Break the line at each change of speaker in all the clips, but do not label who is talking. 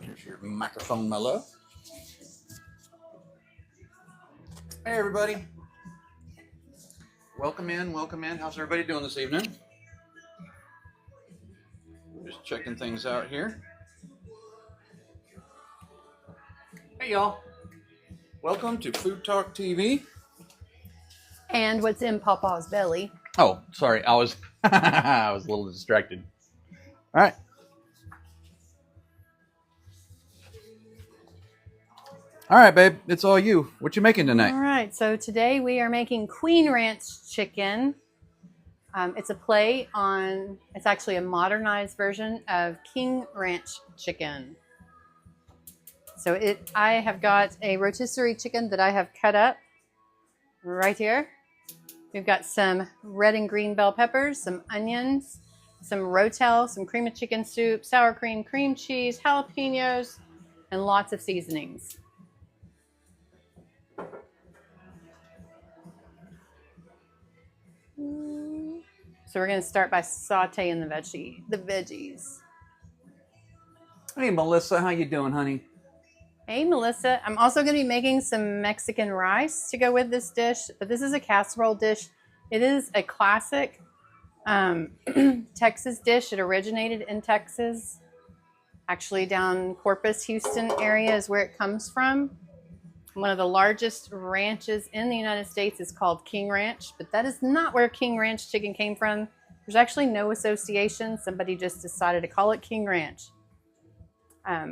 Here's your microphone, my love. Hey, everybody. Welcome in, welcome in. How's everybody doing this evening? Just checking things out here. Hey, y'all. Welcome to Food Talk TV.
And what's in Paw Paw's belly.
Oh, sorry. I was I was a little distracted. All right. All right, babe. It's all you. What you making tonight?
All right. So today we are making Queen Ranch chicken. It's a play on, it's actually a modernized version of King Ranch chicken. So I have got a rotisserie chicken that I have cut up right here. We've got some red and green bell peppers, some onions, some rotel, some cream of chicken soup, sour cream, cream cheese, jalapeños, and lots of seasonings. So we're going to start by sauteing the veggies.
Hey, Melissa. How you doing, honey?
Hey, Melissa. I'm also going to be making some Mexican rice to go with this dish, but this is a casserole dish. It is a classic Texas dish. It originated in Texas. Actually, down Corpus, Houston area is where it comes from. One of the largest ranches in the United States is called King Ranch, but that is not where King Ranch chicken came from. There's actually no association. Somebody just decided to call it King Ranch.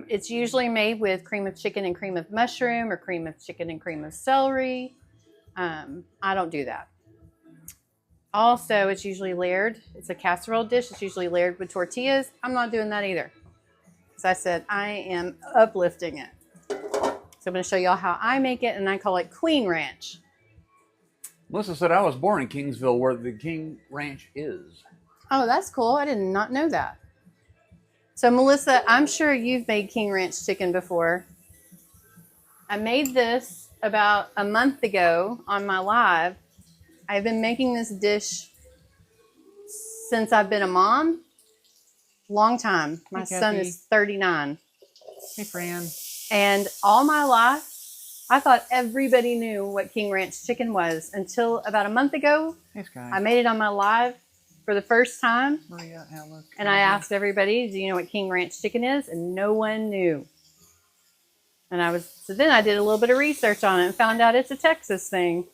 It's usually made with cream of chicken and cream of mushroom or cream of chicken and cream of celery. I don't do that. Also, it's usually layered. It's a casserole dish. It's usually layered with tortillas. I'm not doing that either. As I said, I am uplifting it. So I'm going to show y'all how I make it, and I call it Queen Ranch.
Melissa said I was born in Kingsville, where the King Ranch is.
Oh, that's cool. I did not know that. So, Melissa, I'm sure you've made King Ranch chicken before. I made this about a month ago on my live. I've been making this dish since I've been a mom. Long time. My son is 39.
Hey, Fran.
And all my life, I thought everybody knew what King Ranch chicken was until about a month ago.
Hey, Sky.
I made it on my live for the first time.
Maria, Alice,
and I asked everybody, do you know what King Ranch chicken is? And no one knew. And so then I did a little bit of research on it and found out it's a Texas thing.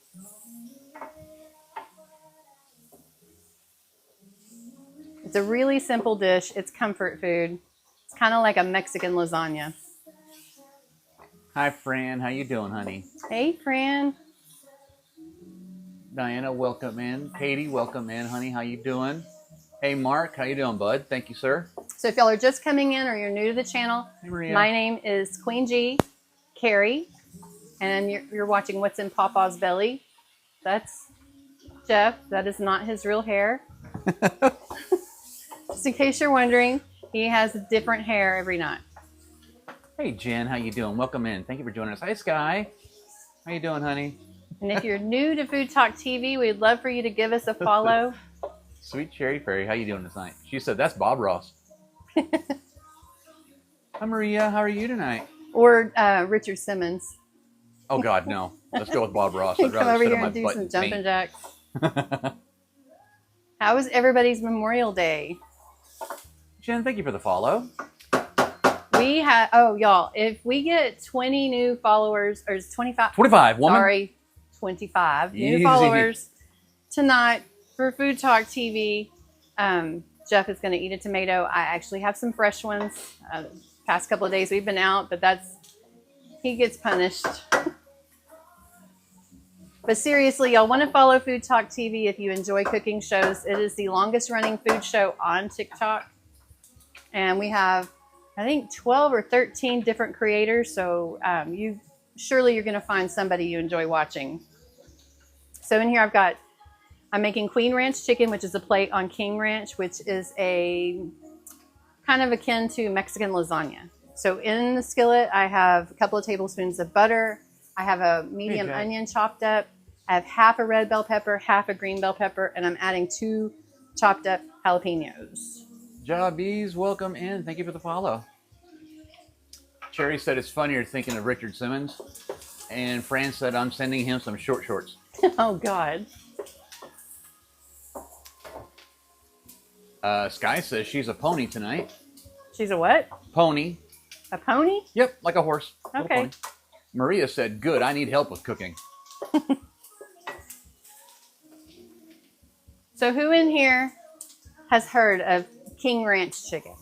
It's a really simple dish. It's comfort food. It's kind of like a Mexican lasagna.
Hi, Fran. How you doing, honey?
Hey, Fran.
Diana, welcome in. Katie, welcome in, honey. How you doing? Hey, Mark. How you doing, bud? Thank you, sir.
So if y'all are just coming in or you're new to the channel,
hey, Maria.
My name is Queen G, Carrie, and you're watching What's in Paw Paw's Belly. That's Jeff. That is not his real hair. Just in case you're wondering, he has different hair every night.
Hey, Jen, how you doing? Welcome in. Thank you for joining us. Hi, Sky. How you doing, honey?
And if you're new to Food Talk TV, we'd love for you to give us a follow.
Sweet Cherry Fairy, how you doing tonight? She said, that's Bob Ross. Hi, Maria. How are you tonight?
Or Richard Simmons.
Oh, God, no. Let's go with Bob Ross.
Come over here and do some jumping jacks. How was everybody's Memorial Day?
Jen, thank you for the follow.
We have, y'all, if we get 20 new followers, or 25.
25, woman.
Sorry, 25
Easy.
new followers tonight for Food Talk TV. Jeff is going to eat a tomato. I actually have some fresh ones. Past couple of days we've been out, but he gets punished. But seriously, y'all want to follow Food Talk TV if you enjoy cooking shows. It is the longest running food show on TikTok. And we have, I think, 12 or 13 different creators. So you're going to find somebody you enjoy watching. So in here I'm making Queen Ranch chicken, which is a plate on King Ranch, which is a kind of akin to Mexican lasagna. So in the skillet, I have a couple of tablespoons of butter. I have a medium onion chopped up. I have half a red bell pepper, half a green bell pepper, and I'm adding 2 chopped up jalapeños.
Jobbies, welcome in. Thank you for the follow. Cherry said it's funny you're thinking of Richard Simmons. And Fran said I'm sending him some short shorts.
Oh, God.
Sky says she's a pony tonight.
She's a what?
Pony.
A pony?
Yep, like a horse. Little
Okay.
pony. Maria said, good, I need help with cooking.
So who in here has heard of King Ranch chicken?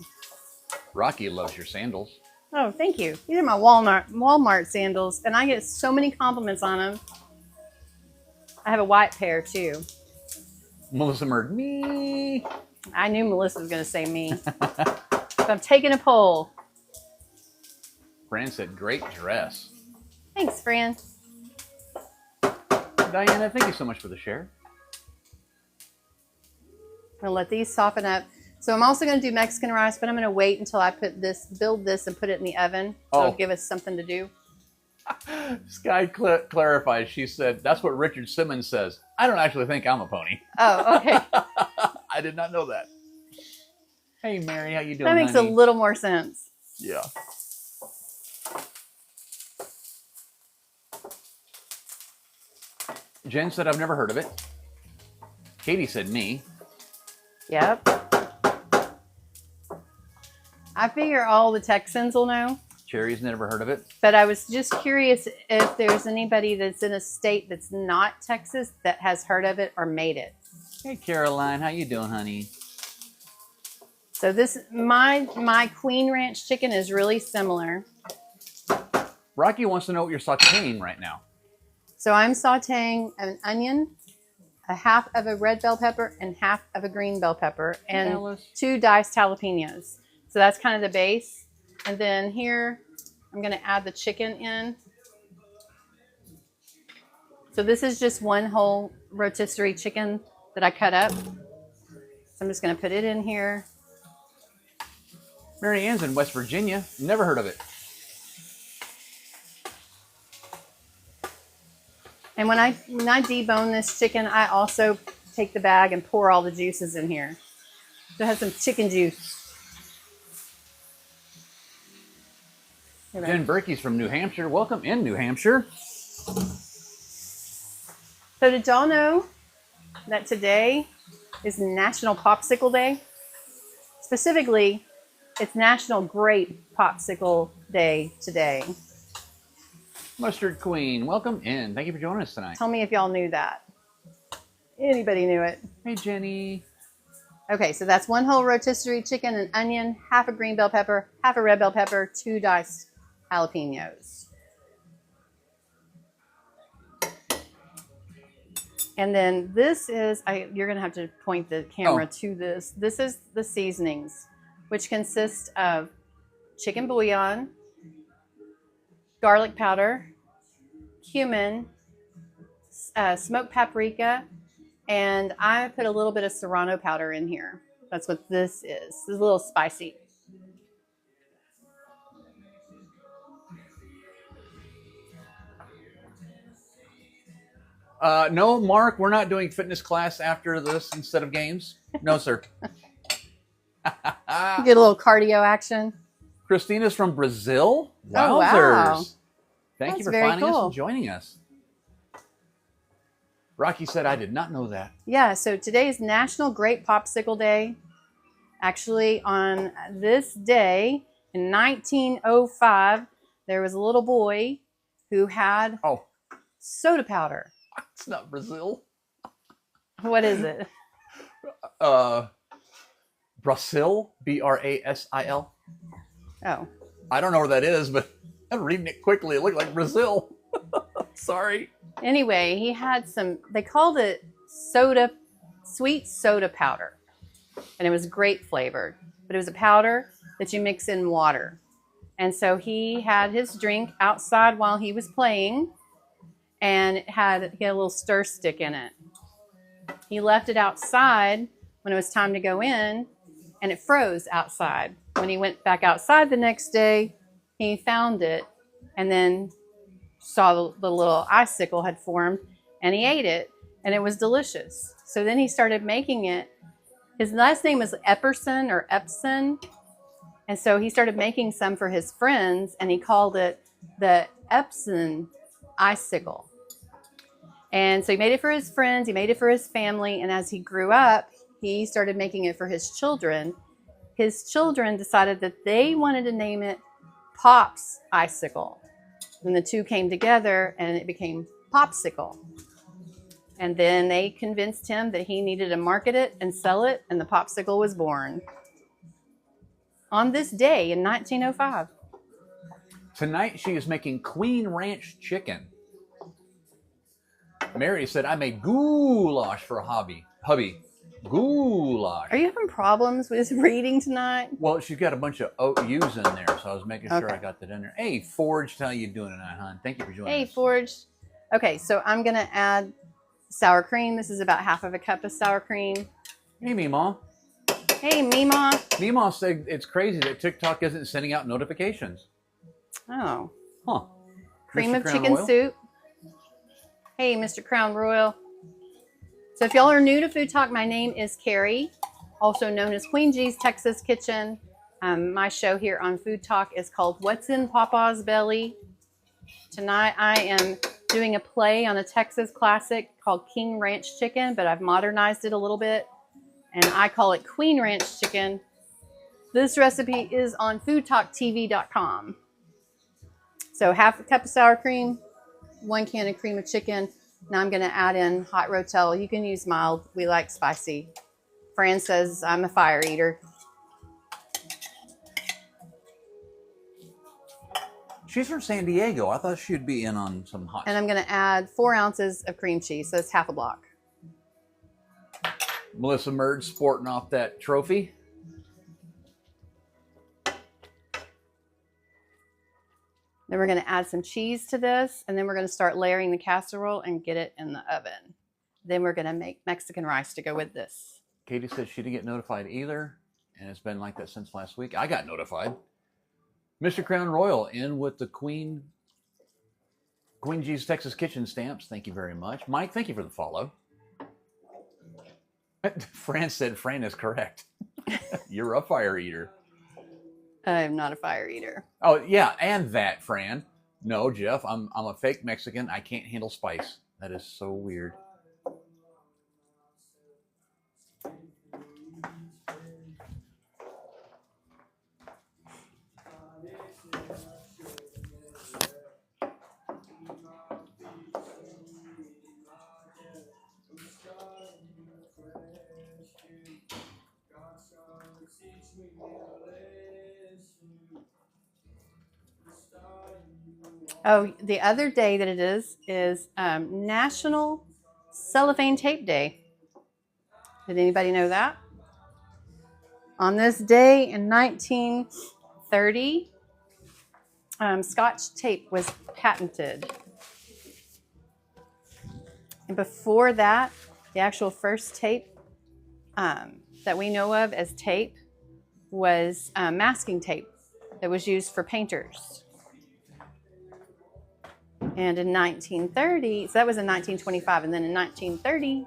Rocky loves your sandals.
Oh, thank you. These are my Walmart sandals, and I get so many compliments on them. I have a white pair, too.
Melissa Murd, me.
I knew Melissa was going to say me. So I'm taking a poll.
Fran said, great dress.
Thanks, Fran.
Diana, thank you so much for the share.
I'm going to let these soften up. So I'm also going to do Mexican rice, but I'm going to wait until I build this and put it in the oven. So it'll give us something to do.
Sky clarifies. She said, that's what Richard Simmons says. I don't actually think I'm a pony.
Oh, okay.
I did not know that. Hey, Mary, how you doing,
That makes
honey?
a little more sense.
Yeah. Jen said, I've never heard of it. Katie said, me.
Yep. I figure all the Texans will know.
Cherry's never heard of it.
But I was just curious if there's anybody that's in a state that's not Texas that has heard of it or made it.
Hey, Caroline, how you doing, honey?
So this, my Queen Ranch chicken is really similar.
Rocky wants to know what you're sauteing right now.
So I'm sauteing an onion, a half of a red bell pepper, and half of a green bell pepper, and
Alice.
2 diced jalapeños. So that's kind of the base. And then here, I'm going to add the chicken in. So this is just one whole rotisserie chicken that I cut up. So I'm just going to put it in here.
Mary Ann's in West Virginia. Never heard of it.
And when I debone this chicken, I also take the bag and pour all the juices in here. So it has some chicken juice.
Jen Berkey's from New Hampshire. Welcome in, New Hampshire.
So did y'all know that today is National Popsicle Day? Specifically, it's National Grape Popsicle Day today.
Mustard Queen, welcome in. Thank you for joining us tonight.
Tell me if y'all knew that. Anybody knew it?
Hey, Jenny.
Okay, so that's one whole rotisserie chicken, an onion, half a green bell pepper, half a red bell pepper, 2 diced jalapeños. And then this is, you're going to have to point the camera to this. This is the seasonings, which consist of chicken bouillon, garlic powder, cumin, smoked paprika, and I put a little bit of serrano powder in here. That's what this is. This is a little spicy.
No, Mark, we're not doing fitness class after this instead of games. No, sir.
Get a little cardio action.
Christina's from Brazil.
Oh,
Wowzers.
wow.
Thank
That's
you for
very
finding us
cool.
and joining us. Rocky said, I did not know that.
Yeah, so today is National Grape Popsicle Day. Actually, on this day in 1905, there was a little boy who had soda powder.
It's not Brazil.
What is it?
Brasil, B-R-A-S-I-L.
Oh.
I don't know where that is, but I'm reading it quickly. It looked like Brazil. Sorry.
Anyway, he had some, they called it sweet soda powder. And it was grape flavored. But it was a powder that you mix in water. And so he had his drink outside while he was playing. And he had a little stir stick in it. He left it outside when it was time to go in, and it froze outside. When he went back outside the next day, he found it and then saw the little icicle had formed, and he ate it, and it was delicious. So then he started making it. His last name is Epperson or Epson, And so he started making some for his friends, and he called it the Epsom icicle. And so he made it for his friends, he made it for his family, and as he grew up, he started making it for his children. His children decided that they wanted to name it Pop's icicle. And the two came together, and it became Popsicle. And then they convinced him that he needed to market it and sell it, and the Popsicle was born on this day in 1905.
Tonight she is making Queen Ranch chicken. Mary said, I made goulash for hubby. Goulash.
Are you having problems with reading tonight?
Well, she's got a bunch of O's in there, so I was making sure
Okay.
I got that in there. Hey, Forge, how you doing tonight, hon? Thank you for joining us.
Hey, Forge. Okay, so I'm going to add sour cream. This is about half of a cup of sour cream.
Hey, Meemaw.
Hey, Mima.
Meemaw said it's crazy that TikTok isn't sending out notifications.
Oh.
Huh.
Cream
Mr.
of
Crown
chicken
Royal?
soup. Hey, Mr. Crown Royal. So if y'all are new to Food Talk, my name is Carrie, also known as Queen G's Texas Kitchen. My show here on Food Talk is called What's in Paw Paw's Belly? Tonight I am doing a play on a Texas classic called King Ranch Chicken, but I've modernized it a little bit, and I call it Queen Ranch Chicken. This recipe is on FoodtokTV.com. So half a cup of sour cream, 1 can of cream of chicken. Now I'm going to add in hot rotel. You can use mild. We like spicy. Fran says I'm a fire eater.
She's from San Diego. I thought she'd be in on some hot.
And I'm going to add 4 ounces of cream cheese. So it's half a block.
Melissa Murd sporting off that trophy.
Then we're going to add some cheese to this, and then we're going to start layering the casserole and get it in the oven. Then we're going to make Mexican rice to go with this.
Katie said she didn't get notified either, and it's been like that since last week. I got notified. Mr. Crown Royal in with the Queen G's Texas Kitchen stamps. Thank you very much. Mike, thank you for the follow. Fran said Fran is correct. You're a fire eater.
I'm not a fire eater.
Oh, yeah, and that, Fran. No, Jeff, I'm a fake Mexican. I can't handle spice. That is so weird.
Oh, the other day that it is National Cellophane Tape Day. Did anybody know that? On this day in 1930, Scotch tape was patented. And before that, the actual first tape that we know of as tape was masking tape that was used for painters. And in 1930, so that was in 1925, and then in 1930,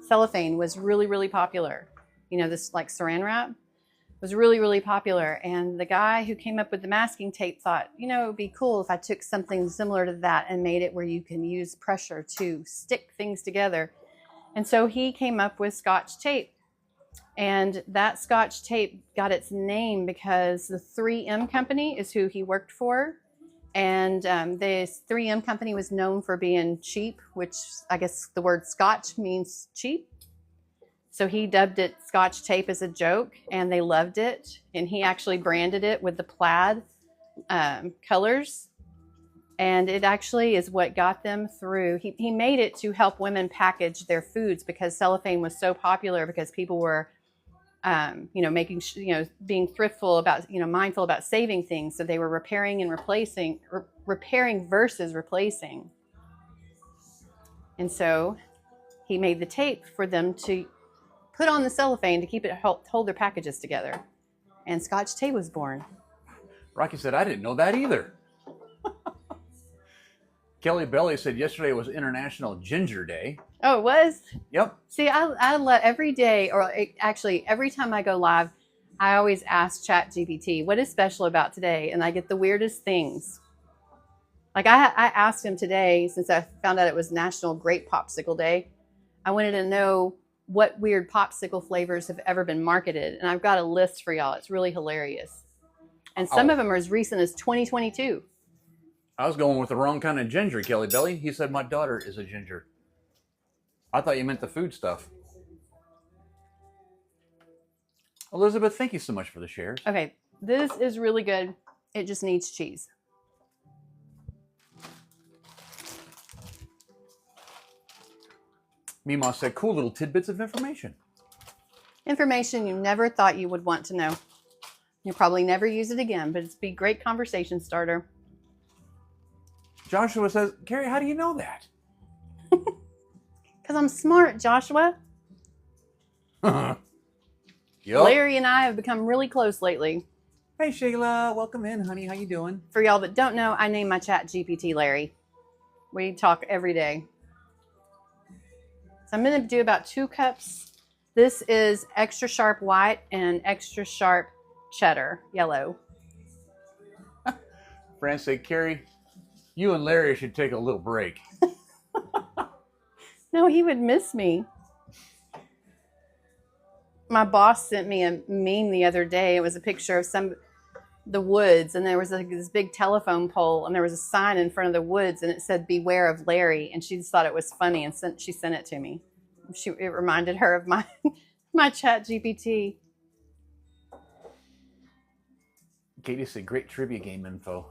cellophane was really, really popular. You know, this like saran wrap was really, really popular. And the guy who came up with the masking tape thought, you know, it would be cool if I took something similar to that and made it where you can use pressure to stick things together. And so he came up with Scotch tape. And that Scotch tape got its name because the 3M company is who he worked for. And the 3M company was known for being cheap, which I guess the word Scotch means cheap. So he dubbed it Scotch tape as a joke, and they loved it. And he actually branded it with the plaid colors. And it actually is what got them through. He made it to help women package their foods because cellophane was so popular because people were being thriftful about, mindful about saving things. So they were repairing and replacing, repairing versus replacing. And so he made the tape for them to put on the cellophane to keep it hold their packages together. And Scotch tape was born.
Rocky said, I didn't know that either. Kelly Belly said yesterday was International Ginger Day.
Oh, it was?
Yep.
See, I love every day, or actually every time I go live, I always ask ChatGPT, what is special about today? And I get the weirdest things. Like I asked him today, since I found out it was National Grape Popsicle Day, I wanted to know what weird popsicle flavors have ever been marketed. And I've got a list for y'all. It's really hilarious. And some of them are as recent as 2022.
I was going with the wrong kind of ginger, Kelly Belly. He said my daughter is a ginger. I thought you meant the food stuff. Elizabeth, thank you so much for the shares.
Okay, this is really good. It just needs cheese.
Mima said, cool little tidbits of information.
Information you never thought you would want to know. You'll probably never use it again, but it's be a great conversation starter.
Joshua says, Carrie, how do you know that?
Because I'm smart, Joshua.
Yep.
Larry and I have become really close lately.
Hey, Shayla. Welcome in, honey. How you doing?
For y'all that don't know, I name my chat GPT Larry. We talk every day. So I'm going to do about 2 cups. This is extra sharp white and extra sharp cheddar, yellow.
Fran said, Carrie, you and Larry should take a little break.
No, he would miss me. My boss sent me a meme the other day. It was a picture of the woods, and there was this big telephone pole, and there was a sign in front of the woods, and it said, beware of Larry. And she just thought it was funny, and she sent it to me. It reminded her of my chat GPT.
Katie said, great trivia game info.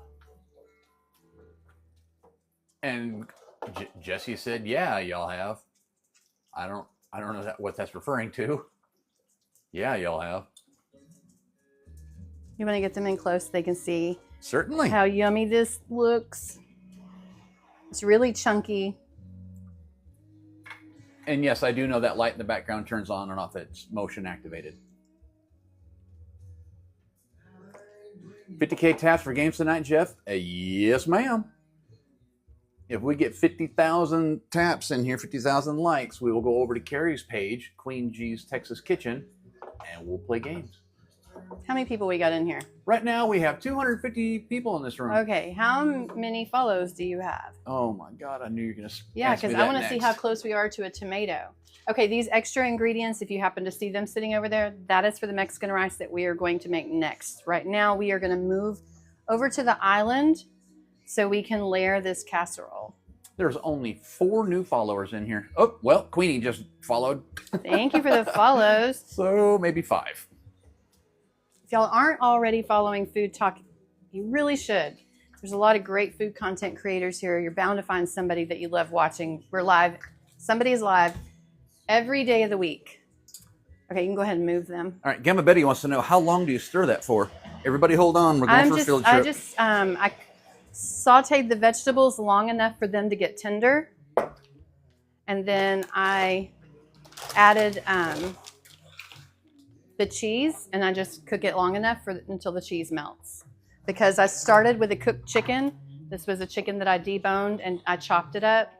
And Jesse said, yeah, y'all have. I don't know what that's referring to. Yeah, y'all have.
You want to get them in close so they can see
Certainly
how yummy this looks. It's really chunky.
And yes, I do know that light in the background turns on and off. It's motion activated. 50K taps for games tonight, Jeff? Yes, ma'am. If we get 50,000 taps in here, 50,000 likes, we will go over to Carrie's page, Queen G's Texas Kitchen, and we'll play games.
How many people we got in here?
Right now, we have 250 people in this room.
Okay, how many follows do you have?
Oh my God, I knew you were going to
Yeah, because I want to see how close we are to a tomato. Okay, these extra ingredients, if you happen to see them sitting over there, that is for the Mexican rice that we are going to make next. Right now, we are going to move over to the island so we can layer this casserole.
There's only 4 new followers in here. Oh, well, Queenie just followed.
Thank you for the follows.
So maybe 5.
If y'all aren't already following Food Talk, you really should. There's a lot of great food content creators here. You're bound to find somebody that you love watching. We're live. Somebody's live every day of the week. Okay, you can go ahead and move them.
All right, Gamma Betty wants to know, how long do you stir that for? Everybody hold on. We're going for a field trip.
I sauteed the vegetables long enough for them to get tender. And then I added the cheese, and I just cook it long enough until the cheese melts. Because I started with a cooked chicken. This was a chicken that I deboned, and I chopped it up.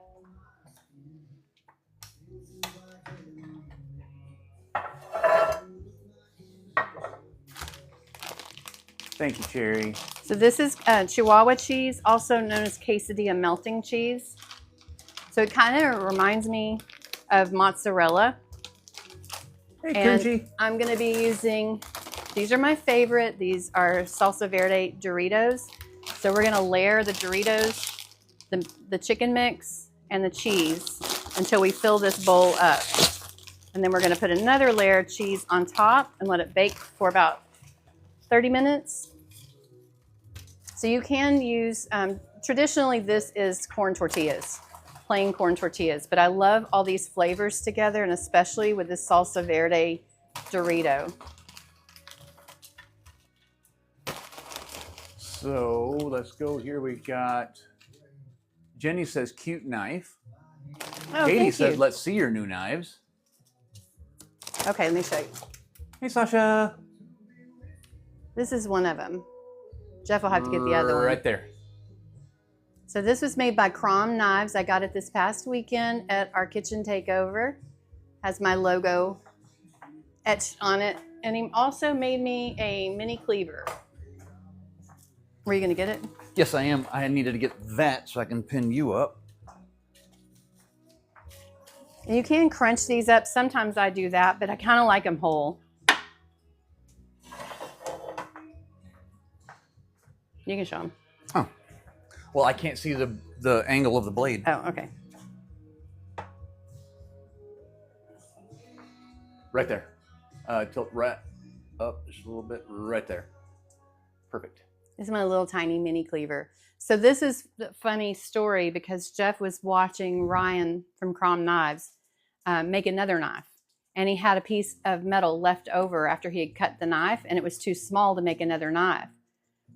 Thank you, Cherry.
So this is Chihuahua cheese, also known as quesadilla melting cheese. So it kind of reminds me of mozzarella.
Hey,
and
Kenji.
I'm going to be using, these are my favorite. These are Salsa Verde Doritos. So we're going to layer the Doritos, the chicken mix, and the cheese until we fill this bowl up. And then we're going to put another layer of cheese on top and let it bake for about 30 minutes. So you can use, traditionally this is corn tortillas, plain corn tortillas, but I love all these flavors together, and especially with this Salsa Verde Dorito.
So let's go here. We got, Jenny says, cute knife.
Oh,
Katie
thank
says,
you.
let's see your new knives.
Okay, let me show you.
Hey, Sasha.
This is one of them. Jeff will have to get the other one.
Right there.
So this was made by Crom Knives. I got it this past weekend at our kitchen takeover. Has my logo etched on it. And he also made me a mini cleaver. Were you going to get it?
Yes, I am. I needed to get that so I can pin you up.
And you can crunch these up. Sometimes I do that, but I kind of like them whole. You can show them.
Oh. Well, I can't see the angle of the blade.
Oh, okay.
Right there. Tilt right up just a little bit. Right there. Perfect.
This is my little tiny mini cleaver. So this is the funny story because Jeff was watching Ryan from Crom Knives make another knife. And he had a piece of metal left over after he had cut the knife, and it was too small to make another knife.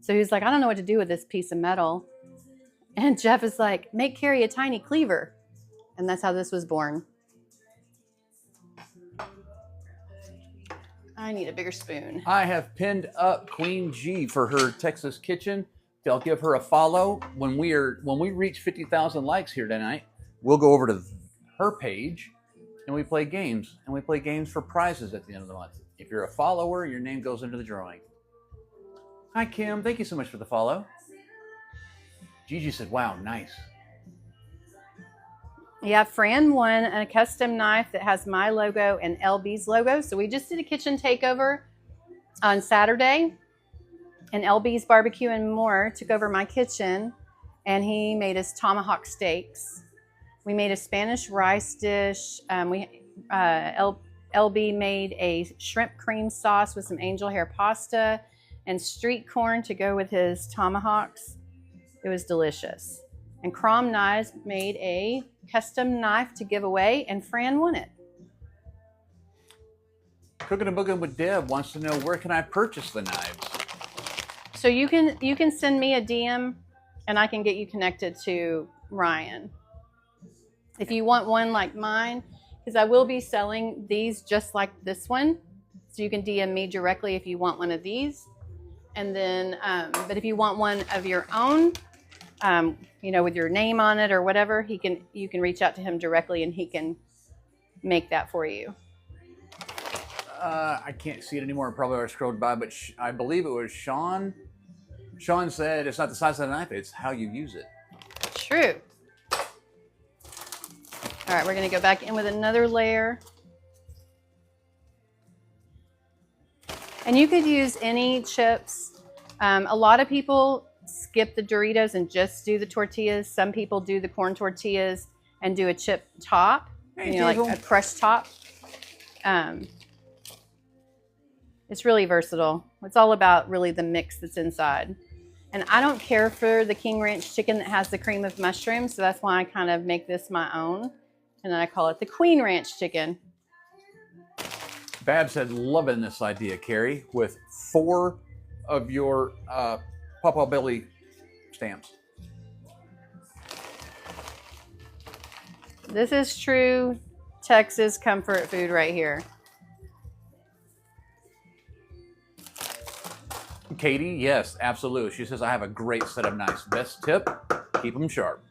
So he was like, I don't know what to do with this piece of metal. And Jeff is like, make Carrie a tiny cleaver. And that's how this was born. I need a bigger spoon.
I have pinned up Queen G for her Texas kitchen. I'll give her a follow. When we reach 50,000 likes here tonight, we'll go over to her page and we play games. And we play games for prizes at the end of the month. If you're a follower, your name goes into the drawing. Hi, Kim. Thank you so much for the follow. Gigi said, wow, nice.
Yeah, Fran won a custom knife that has my logo and LB's logo. So we just did a kitchen takeover on Saturday. And LB's Barbecue and More took over my kitchen. And he made us tomahawk steaks. We made a Spanish rice dish. LB made a shrimp cream sauce with some angel hair pasta and street corn to go with his tomahawks. It was delicious. And Crom Knives made a custom knife to give away, and Fran won it.
Cooking and Boogin' with Deb wants to know, where can I purchase the knives?
So you can send me a DM, and I can get you connected to Ryan. If you want one like mine, because I will be selling these just like this one. So you can DM me directly if you want one of these. And then, but if you want one of your own, you know, with your name on it or whatever, you can reach out to him directly and he can make that for you.
I can't see it anymore. Probably already scrolled by, but I believe it was Sean. Sean said it's not the size of the knife, it's how you use it.
True. All right, we're going to go back in with another layer. And you could use any chips. A lot of people skip the Doritos and just do the tortillas. Some people do the corn tortillas and do a chip top,
Hey,
like a crushed top. It's really versatile. It's all about really the mix that's inside. And I don't care for the King Ranch chicken that has the cream of mushrooms, so that's why I kind of make this my own. And then I call it the Queen Ranch chicken.
Bab said, loving this idea, Carrie, with 4 of your Paw Paw Belly stamps.
This is true Texas comfort food right here.
Katie, yes, absolutely. She says, I have a great set of knives. Best tip, keep them sharp.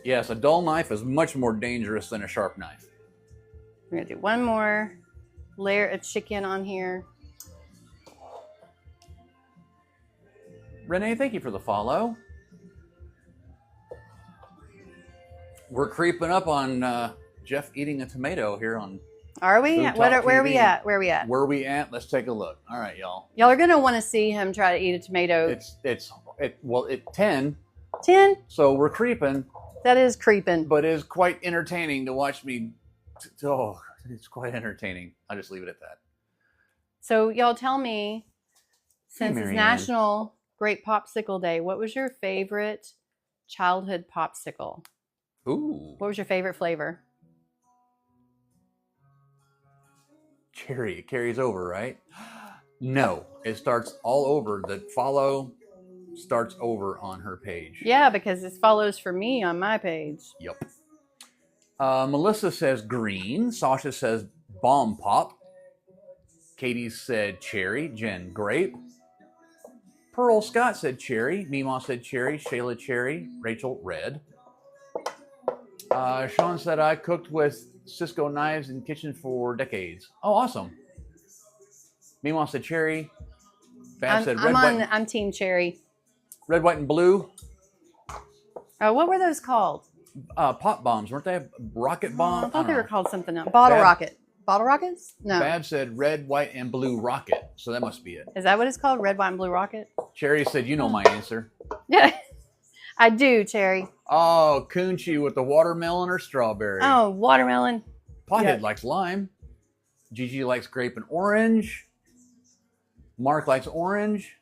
Yes, a dull knife is much more dangerous than a sharp knife.
We're going to do one more layer of chicken on here.
Renee, thank you for the follow. We're creeping up on Jeff eating a tomato here on
Are we? Where are we at? Where are we at?
Where are we at? Let's take a look. All right, y'all.
Y'all are going to want to see him try to eat a tomato.
It's 10.
10?
So we're creeping.
That is creeping.
But it is quite entertaining to watch me. Oh, it's quite entertaining. I'll just leave it at that.
So y'all tell me, since it's
Marianne.
National Great Popsicle Day, what was your favorite childhood popsicle?
Ooh.
What was your favorite flavor?
Cherry. It carries over, right? No. It starts all over. The follow starts over on her page.
Yeah, because it follows for me on my page.
Yep. Melissa says green. Sasha says bomb pop. Katie said cherry. Jen, grape. Pearl Scott said cherry. Meemaw said cherry. Shayla, cherry. Rachel, red. Sean said I cooked with Cisco knives in kitchen for decades. Oh, awesome. Meanwhile, said Cherry. Bab said red, white.
I'm Team Cherry.
Red, white, and blue.
Oh, what were those called?
Pop bombs, weren't they? Rocket bomb?
I thought they were called something else. Bottle rocket. Bottle rockets? No.
Bab said red, white, and blue rocket. So that must be it.
Is that what it's called? Red, white, and blue rocket?
Cherry said, you know my answer.
Yeah, I do, Cherry.
Oh, Kunchi with the watermelon or strawberry.
Oh, watermelon.
Pothead likes lime. Gigi likes grape and orange. Mark likes orange.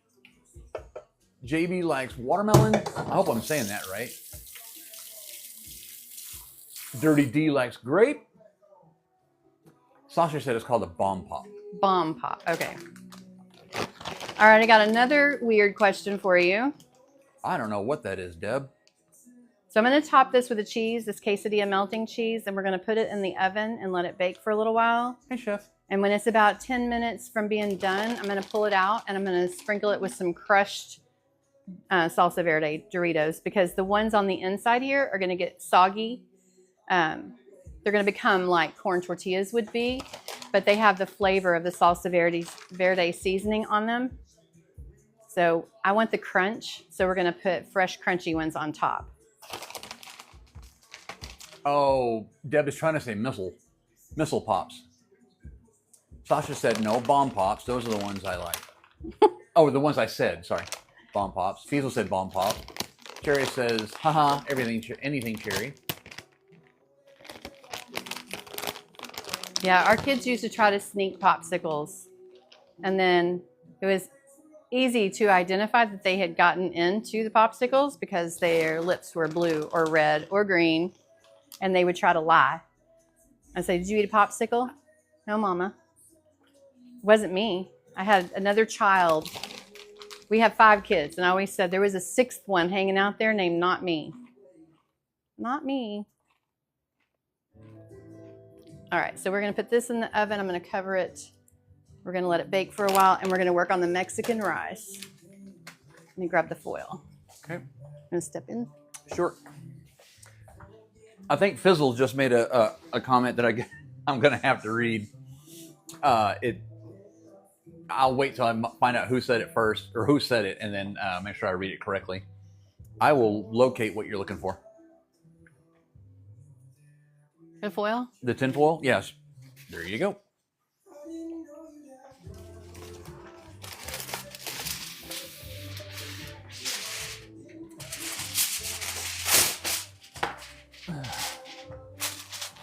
JB likes watermelon. I hope I'm saying that right. Dirty D likes grape. Sasha said it's called a bomb pop.
Bomb pop. Okay. All right, I got another weird question for you.
I don't know what that is, Deb.
So I'm going to top this with a cheese, this quesadilla melting cheese, and we're going to put it in the oven and let it bake for a little while.
Hey, chef.
And when it's about 10 minutes from being done, I'm going to pull it out and I'm going to sprinkle it with some crushed Salsa Verde Doritos, because the ones on the inside here are going to get soggy. They're going to become like corn tortillas would be, but they have the flavor of the Salsa Verde seasoning on them. So I want the crunch, so we're going to put fresh crunchy ones on top.
Oh, Deb is trying to say missile pops. Sasha said no, bomb pops. Those are the ones I like. Oh, the ones I said, sorry. Bomb pops. Fiesel said bomb pop. Cherry says, haha, anything cherry.
Yeah, our kids used to try to sneak popsicles, and then it was easy to identify that they had gotten into the popsicles because their lips were blue or red or green, and they would try to lie. I'd say, did you eat a popsicle? No, Mama. It wasn't me. I had another child. We have 5 kids, and I always said there was a 6th one hanging out there named Not Me. Not me. All right, so we're going to put this in the oven. I'm going to cover it. We're going to let it bake for a while, and we're going to work on the Mexican rice. Let me grab the foil.
Okay.
I'm going to step in.
Sure. I think Fizzle just made a comment that I'm going to have to read. I'll wait till I find out who said it first, or who said it, and then make sure I read it correctly. I will locate what you're looking for.
The foil?
The tin foil? Yes. There you go.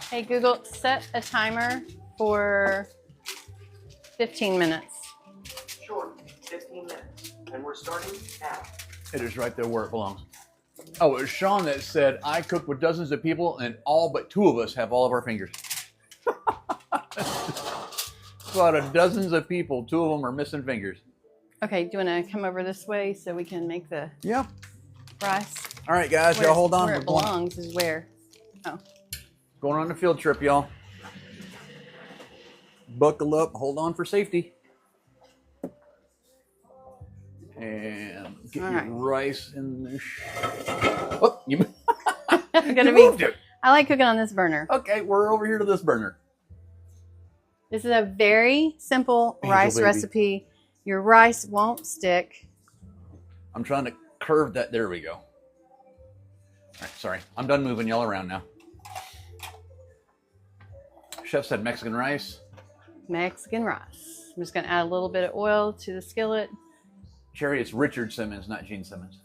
Hey, Google, set a timer for 15 minutes.
Sure, 15 minutes. And we're starting now.
It is right there where it belongs. Oh, it was Sean that said, I cook with dozens of people and all but 2 of us have all of our fingers. So out of dozens of people, 2 of them are missing fingers.
Okay, do you want to come over this way so we can make the rice?
All right, guys, y'all hold on.
Where it belongs is where? Oh.
Going on a field trip, y'all. Buckle up, hold on for safety. And get your rice in the oh, you moved it.
I like cooking on this burner.
Okay, we're over here to this burner.
This is a very simple rice recipe. Your rice won't stick.
I'm trying to curve that. There we go. All right, sorry. I'm done moving y'all around now. Chef said Mexican rice.
Mexican rice. I'm just going to add a little bit of oil to the skillet.
Cherry, it's Richard Simmons, not Gene Simmons.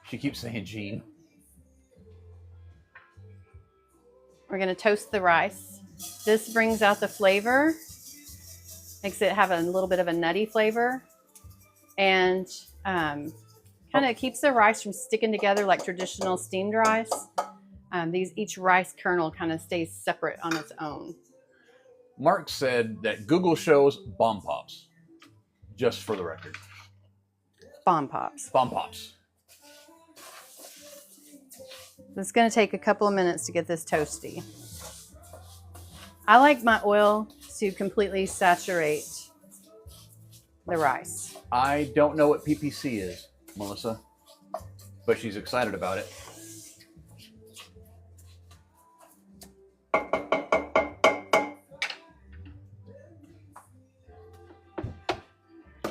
She keeps saying Gene.
We're going to toast the rice. This brings out the flavor, makes it have a little bit of a nutty flavor, and kind of keeps the rice from sticking together like traditional steamed rice. Each rice kernel kind of stays separate on its own.
Mark said that Google shows bomb pops, just for the record.
Bomb pops.
Bomb pops.
It's going to take a couple of minutes to get this toasty. I like my oil to completely saturate the rice.
I don't know what PPC is, Melissa, but she's excited about it.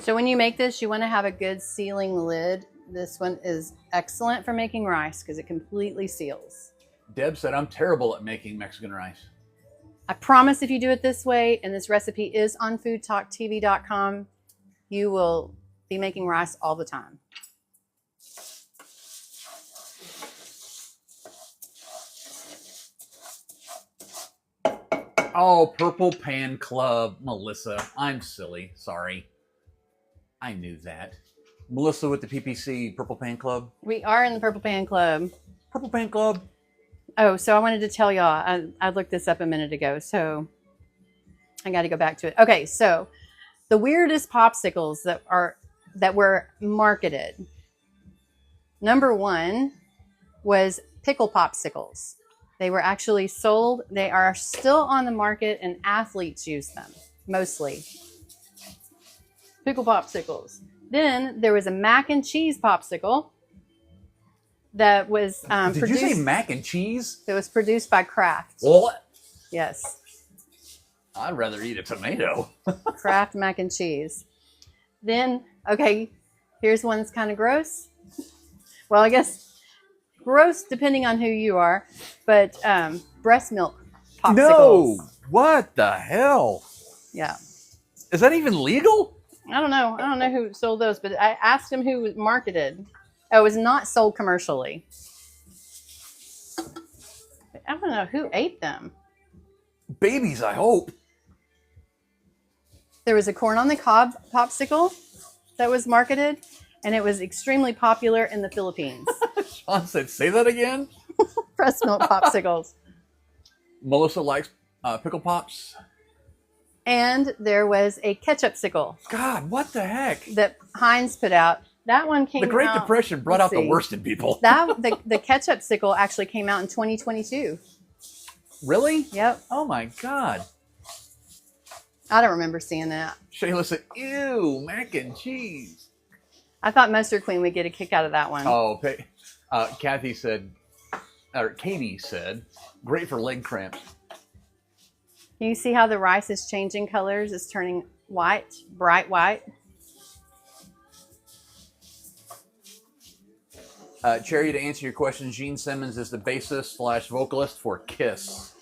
So when you make this, you want to have a good sealing lid. This one is excellent for making rice because it completely seals.
Deb said I'm terrible at making Mexican rice.
I promise if you do it this way, and this recipe is on foodtoktv.com, you will be making rice all the time.
Oh, Purple Pan Club, Melissa. I'm silly. Sorry. I knew that. Melissa with the PPC, Purple Pan Club.
We are in the Purple Pan Club.
Purple Pan Club.
Oh, so I wanted to tell y'all, I looked this up a minute ago, so I got to go back to it. Okay, so the weirdest popsicles that were marketed. Number one was pickle popsicles. They were actually sold. They are still on the market, and athletes use them, mostly. Pickle popsicles. Then there was a mac and cheese popsicle that was
Did
produced.
you say mac and cheese?
That was produced by Kraft.
What?
Yes,
I'd rather eat a tomato.
Kraft mac and cheese. Then, okay, here's one that's kind of gross. Well, I guess gross depending on who you are, but breast milk popsicles.
No! What the hell?
Yeah.
Is that even legal?
I don't know. I don't know who sold those, but I asked him who was marketed. Oh, it was not sold commercially. I don't know who ate them.
Babies, I hope.
There was a corn on the cob popsicle that was marketed, and it was extremely popular in the Philippines.
Sean said, say that again?
Breast milk popsicles.
Melissa likes pickle pops.
And there was a ketchup-sicle
God, what the heck?
that Heinz put out. That one came out.
The Great Depression brought out
let's
the
see.
worst in people.
The ketchup-sicle actually came out in 2022.
Really?
Yep.
Oh my God.
I don't remember seeing that.
Shayla said, ew, mac and cheese.
I thought Mustard Queen would get a kick out of that one.
Oh, Kathy said, or Katie said, great for leg cramps.
Can you see how the rice is changing colors? It's turning white, bright white.
Cherry, to answer your question, Gene Simmons is the bassist / vocalist for Kiss.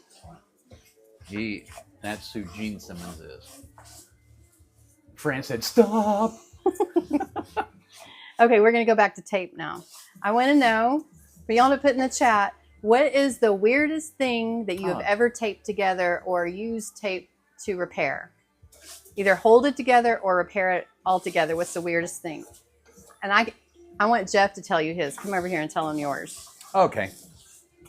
That's who Gene Simmons is. Fran said, stop.
Okay, we're going to go back to tape now. I want to know, for y'all to put in the chat, what is the weirdest thing that you have ever taped together or used tape to repair? Either hold it together or repair it all together. What's the weirdest thing? And I want Jeff to tell you his. Come over here and tell him yours.
Okay.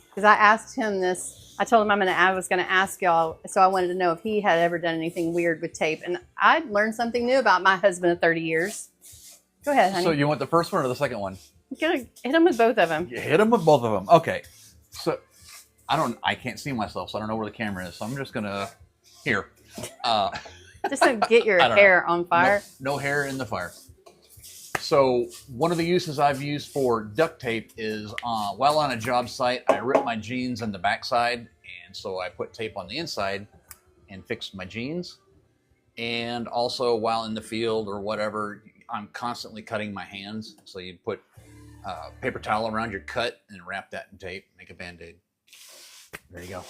Because I asked him this. I told him I was going to ask y'all, so I wanted to know if he had ever done anything weird with tape. And I learned something new about my husband of 30 years. Go ahead, honey.
So you want the first one or the second one?
Hit him with both of them.
You hit them with both of them. Okay. So I can't see myself, so I don't know where the camera is. So I'm just gonna here.
Just don't get your hair on fire.
No hair in the fire. So one of the uses I've used for duct tape is while on a job site, I ripped my jeans on the backside, and so I put tape on the inside and fixed my jeans. And also while in the field or whatever, I'm constantly cutting my hands. So you put paper towel around your cut and wrap that in tape, make a Band-Aid. There you go.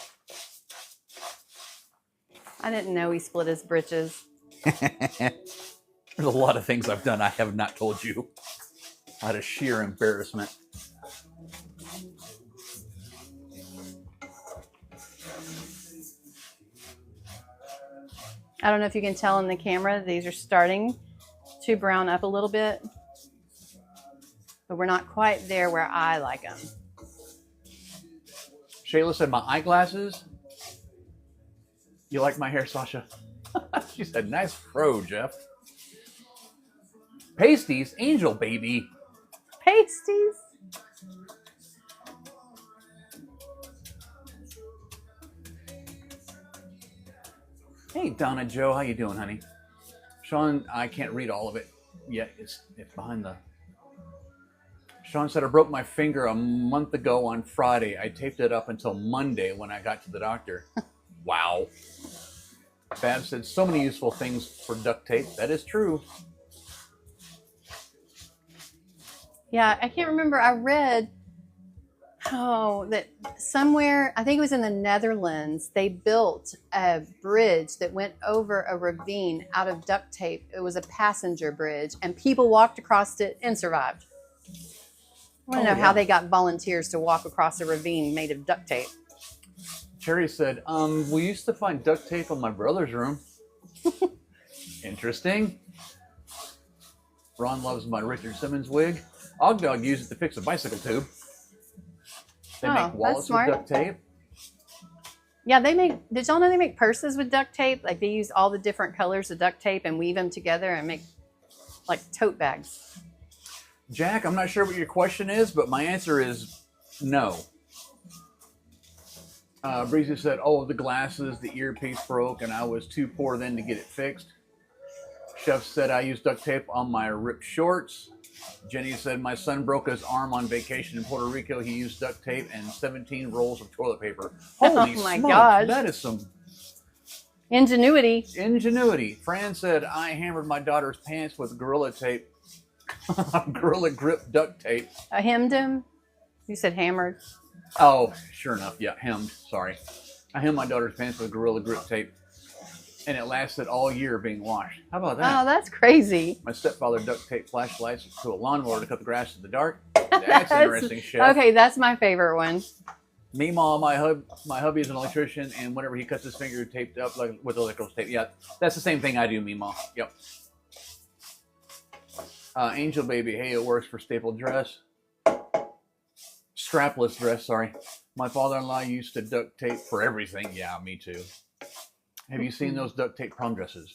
I didn't know he split his britches.
There's a lot of things I've done I have not told you. Out of sheer embarrassment.
I don't know if you can tell in the camera, these are starting to brown up a little bit. But we're not quite there where I like them.
Shayla said, my eyeglasses. You like my hair, Sasha? She said, nice fro, Jeff. Pasties, angel baby.
Pasties.
Hey, Donna Joe, how you doing, honey? Sean, I can't read all of it yet. It's behind the... Sean said, I broke my finger a month ago on Friday. I taped it up until Monday when I got to the doctor. Wow. Bab said, so many useful things for duct tape. That is true.
Yeah, I can't remember. I read, that somewhere, I think it was in the Netherlands, they built a bridge that went over a ravine out of duct tape. It was a passenger bridge, and people walked across it and survived. I want to know how they got volunteers to walk across a ravine made of duct tape.
Carrie said, we used to find duct tape in my brother's room. Interesting. Ron loves my Richard Simmons wig. Ogdog used it to fix a bicycle tube. They make wallets with duct tape.
Yeah, did y'all know they make purses with duct tape? Like they use all the different colors of duct tape and weave them together and make like tote bags.
Jack, I'm not sure what your question is, but my answer is no. Breezy said, oh, the glasses, the earpiece broke, and I was too poor then to get it fixed. Chef said, I used duct tape on my ripped shorts. Jenny said, my son broke his arm on vacation in Puerto Rico. He used duct tape and 17 rolls of toilet paper. Holy
oh my
smokes,
gosh.
That is some
ingenuity.
Fran said, I hammered my daughter's pants with Gorilla tape. Gorilla grip duct tape.
I hemmed him. You said hammered.
Oh, sure enough. Yeah, hemmed. Sorry. I hemmed my daughter's pants with Gorilla grip tape. And it lasted all year being washed. How about that?
Oh, that's crazy.
My stepfather duct taped flashlights to a lawnmower to cut the grass in the dark. That's interesting, Chef.
Okay, that's my favorite one.
Meemaw, my hubby is an electrician, and whenever he cuts his finger, taped up like with electrical tape. Yeah, that's the same thing I do, Meemaw. Yep. Angel Baby, hey, it works for staple dress. Strapless dress, sorry. My father-in-law used to duct tape for everything. Yeah, me too. Have you seen those duct tape prom dresses?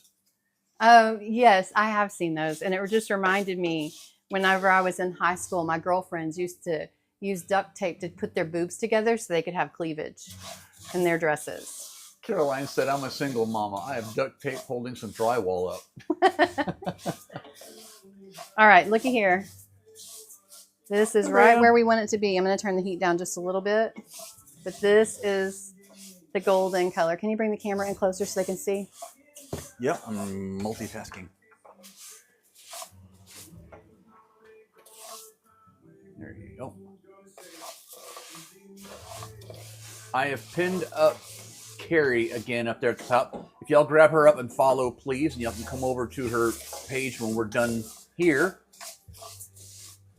Yes, I have seen those. And it just reminded me, whenever I was in high school, my girlfriends used to use duct tape to put their boobs together so they could have cleavage in their dresses.
Caroline said, I'm a single mama. I have duct tape holding some drywall up.
All right, looky here. This is right where we want it to be. I'm going to turn the heat down just a little bit. But this is the golden color. Can you bring the camera in closer so they can see?
Yep, I'm multitasking. There you go. I have pinned up Carrie again up there at the top. If y'all grab her up and follow, please, and y'all can come over to her page when we're done here.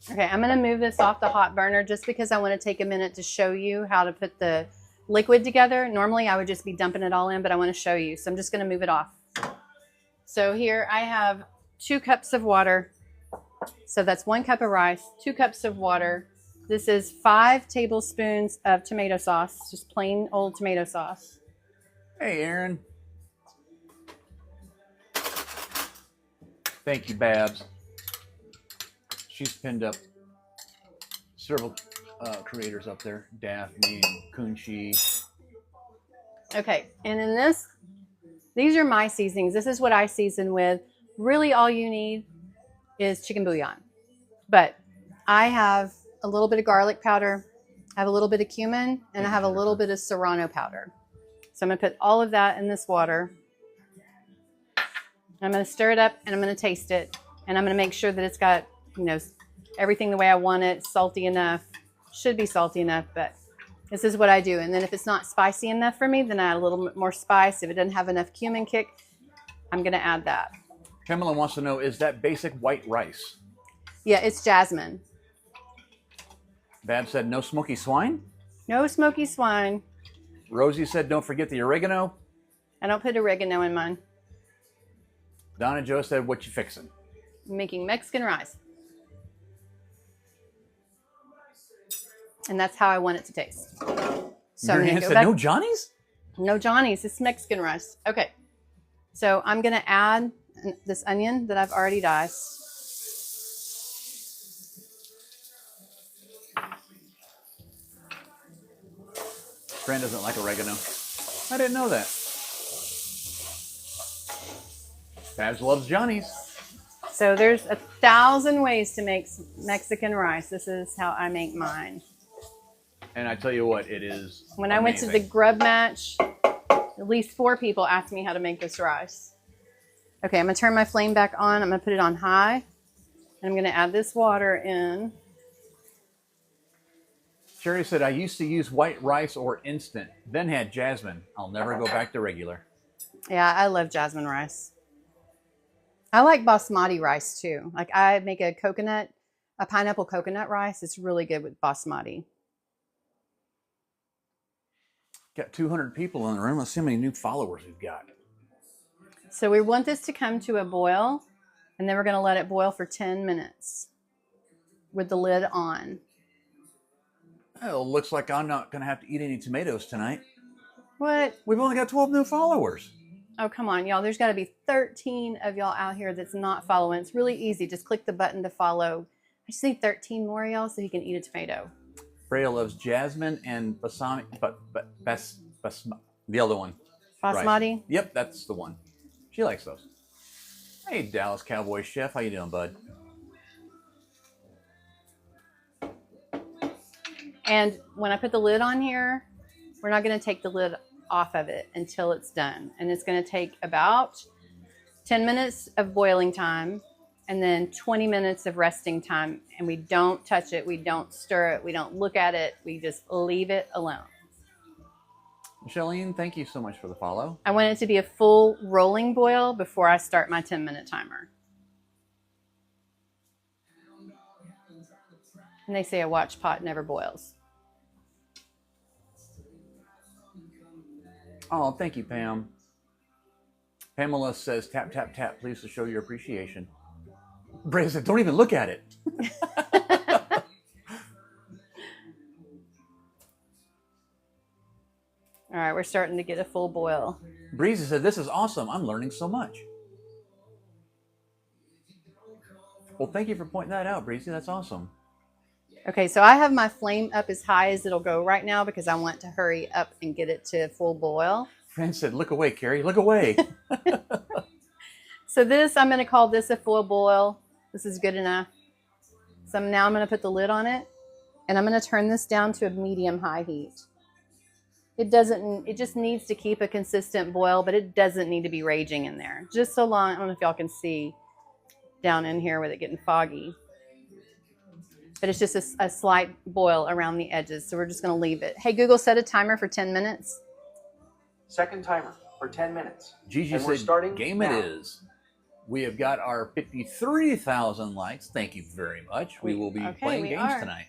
Okay, I'm going to move this off the hot burner just because I want to take a minute to show you how to put the liquid together. Normally I would just be dumping it all in, but I want to show you. So I'm just going to move it off. So here I have 2 cups of water. So that's 1 cup of rice, 2 cups of water. This is 5 tablespoons of tomato sauce, just plain old tomato sauce.
Hey, Aaron. Thank you, Babs. She's pinned up several creators up there, Daphne and Kunchi.
Okay, and in this, these are my seasonings. This is what I season with. Really all you need is chicken bouillon. But I have a little bit of garlic powder, I have a little bit of cumin, and I have a little bit of serrano powder. So I'm going to put all of that in this water. I'm going to stir it up and I'm going to taste it. And I'm going to make sure that it's got, you know, everything the way I want it, salty enough. Should be salty enough, but this is what I do. And then if it's not spicy enough for me, then I add a little bit more spice. If it doesn't have enough cumin kick, I'm going to add that.
Pamela wants to know, is that basic white rice?
Yeah, it's jasmine.
Bab said, no smoky swine?
No smoky swine.
Rosie said, don't forget the oregano.
I don't put oregano in mine.
Donna Joe said, what you fixing?
I'm making Mexican rice. And that's how I want it to taste. So
Your
I'm
hand
go
said,
back.
no Johnny's?
No Johnny's. It's Mexican rice. Okay. So I'm going to add this onion that I've already diced.
Fran doesn't like oregano. I didn't know that. Babs loves Johnny's.
So there's 1,000 ways to make Mexican rice. This is how I make mine.
And I tell you what, it is
When I went to the grub match, at least 4 people asked me how to make this rice. Okay, I'm going to turn my flame back on. I'm going to put it on high. And I'm going to add this water in.
Carrie said, I used to use white rice or instant, then had jasmine. I'll never go back to regular.
Yeah, I love jasmine rice. I like basmati rice too. Like I make a pineapple coconut rice. It's really good with basmati.
Got 200 people in the room. Let's see how many new followers we've got.
So we want this to come to a boil, and then we're going to let it boil for 10 minutes with the lid on.
Well, it looks like I'm not going to have to eat any tomatoes tonight.
What?
We've only got 12 new followers.
Oh, come on, y'all. There's got to be 13 of y'all out here that's not following. It's really easy. Just click the button to follow. I just need 13 more of y'all so you can eat a tomato.
Freya loves jasmine and basmati, the other one.
Basmati?
Rice. Yep, that's the one. She likes those. Hey, Dallas Cowboy Chef. How you doing, bud?
And when I put the lid on here, we're not going to take the lid off of it until it's done. And it's going to take about 10 minutes of boiling time and then 20 minutes of resting time. And we don't touch it. We don't stir it. We don't look at it. We just leave it alone.
Michelleine, thank you so much for the follow.
I want it to be a full rolling boil before I start my 10-minute timer. And they say a watch pot never boils.
Oh, thank you, Pam. Pamela says, tap, tap, tap, please, to show your appreciation. Bray said, don't even look at it.
All right, we're starting to get a full boil.
Breezy said, this is awesome. I'm learning so much. Well, thank you for pointing that out, Breezy. That's awesome.
Okay, so I have my flame up as high as it'll go right now because I want to hurry up and get it to full boil.
Fran said, look away, Carrie, look away.
So this, I'm going to call this a full boil. This is good enough. So now I'm going to put the lid on it, and I'm going to turn this down to a medium-high heat. It just needs to keep a consistent boil, but it doesn't need to be raging in there. Just so long, I don't know if y'all can see down in here with it getting foggy. But it's just a slight boil around the edges, so we're just going to leave it. Hey, Google, set a timer for 10 minutes.
Second timer for 10 minutes.
Gigi
And we're
said,
starting
game
now.
it is. We have got our 53,000 likes. Thank you very much. We will be playing games tonight.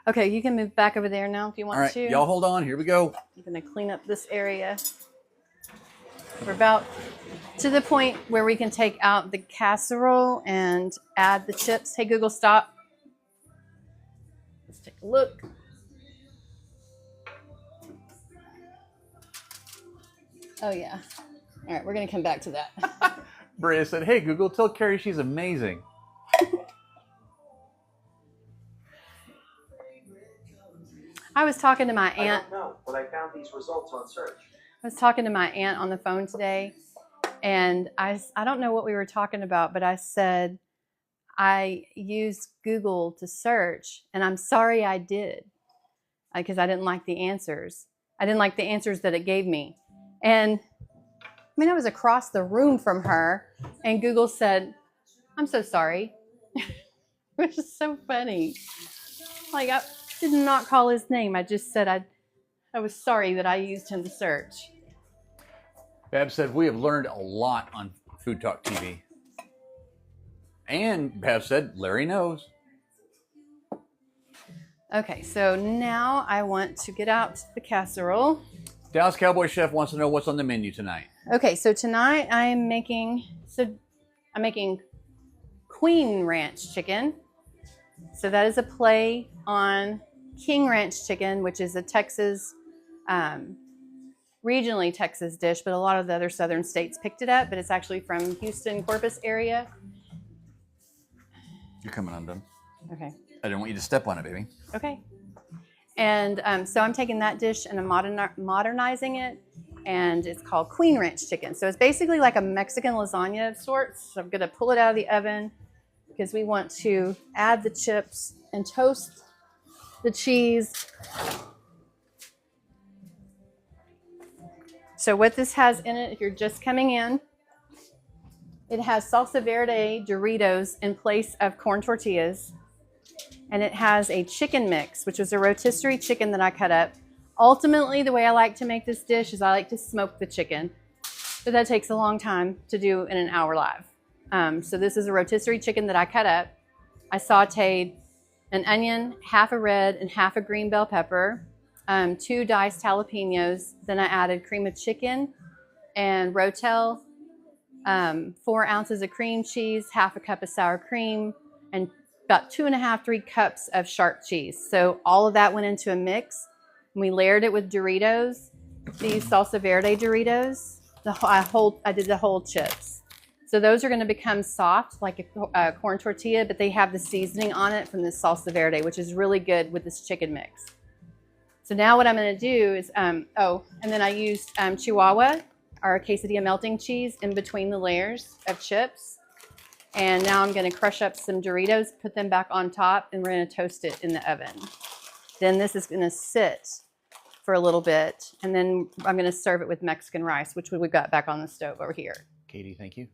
Okay, you can move back over there now if you want to.
All right, y'all hold on. Here we go.
I'm going to clean up this area. We're about to the point where we can take out the casserole and add the chips. Hey, Google, stop. Let's take a look. Oh, yeah. All right, we're going to come back to that.
Bria said, hey, Google, tell Carrie she's amazing.
I was talking to my aunt.
I don't know, but I found these results on search.
I was talking to my aunt on the phone today, and I don't know what we were talking about, but I said I used Google to search, and I'm sorry I did, because I didn't like the answers. I didn't like the answers that it gave me. And I mean, I was across the room from her, and Google said, I'm so sorry. Which is so funny. Like, I did not call his name. I just said I was sorry that I used him to search.
Bab said, we have learned a lot on Food Talk TV. And Bab said, Larry knows.
Okay, so now I want to get out the casserole.
Dallas Cowboy Chef wants to know what's on the menu tonight.
Okay, so tonight I'm making Queen Ranch chicken. So that is a play on King Ranch chicken, which is a Texas, regionally Texas dish, but a lot of the other southern states picked it up, but it's actually from Houston, Corpus area.
You're coming undone.
Okay.
I didn't want you to step on it, baby.
Okay. And so I'm taking that dish and I'm modernizing it, and it's called Queen Ranch chicken. So it's basically like a Mexican lasagna of sorts. So I'm going to pull it out of the oven because we want to add the chips and toast the cheese. So what this has in it, if you're just coming in, it has Salsa Verde Doritos in place of corn tortillas. And it has a chicken mix, which was a rotisserie chicken that I cut up. Ultimately, the way I like to make this dish is I like to smoke the chicken, but that takes a long time to do in an hour live. So this is a rotisserie chicken that I cut up. I sauteed an onion, half a red and half a green bell pepper, 2 diced jalapenos. Then I added cream of chicken and rotel, 4 ounces of cream cheese, half a cup of sour cream, and about 2.5, 3 cups of sharp cheese. So all of that went into a mix. We layered it with Doritos, these Salsa Verde Doritos. I did the whole chips. So those are going to become soft like a corn tortilla, but they have the seasoning on it from the Salsa Verde, which is really good with this chicken mix. So now what I'm going to do is, and then I used Chihuahua, our quesadilla melting cheese, in between the layers of chips. And now I'm going to crush up some Doritos, put them back on top, and we're going to toast it in the oven. Then this is going to sit for a little bit, and then I'm going to serve it with Mexican rice, which we've got back on the stove over here.
Katie, thank you.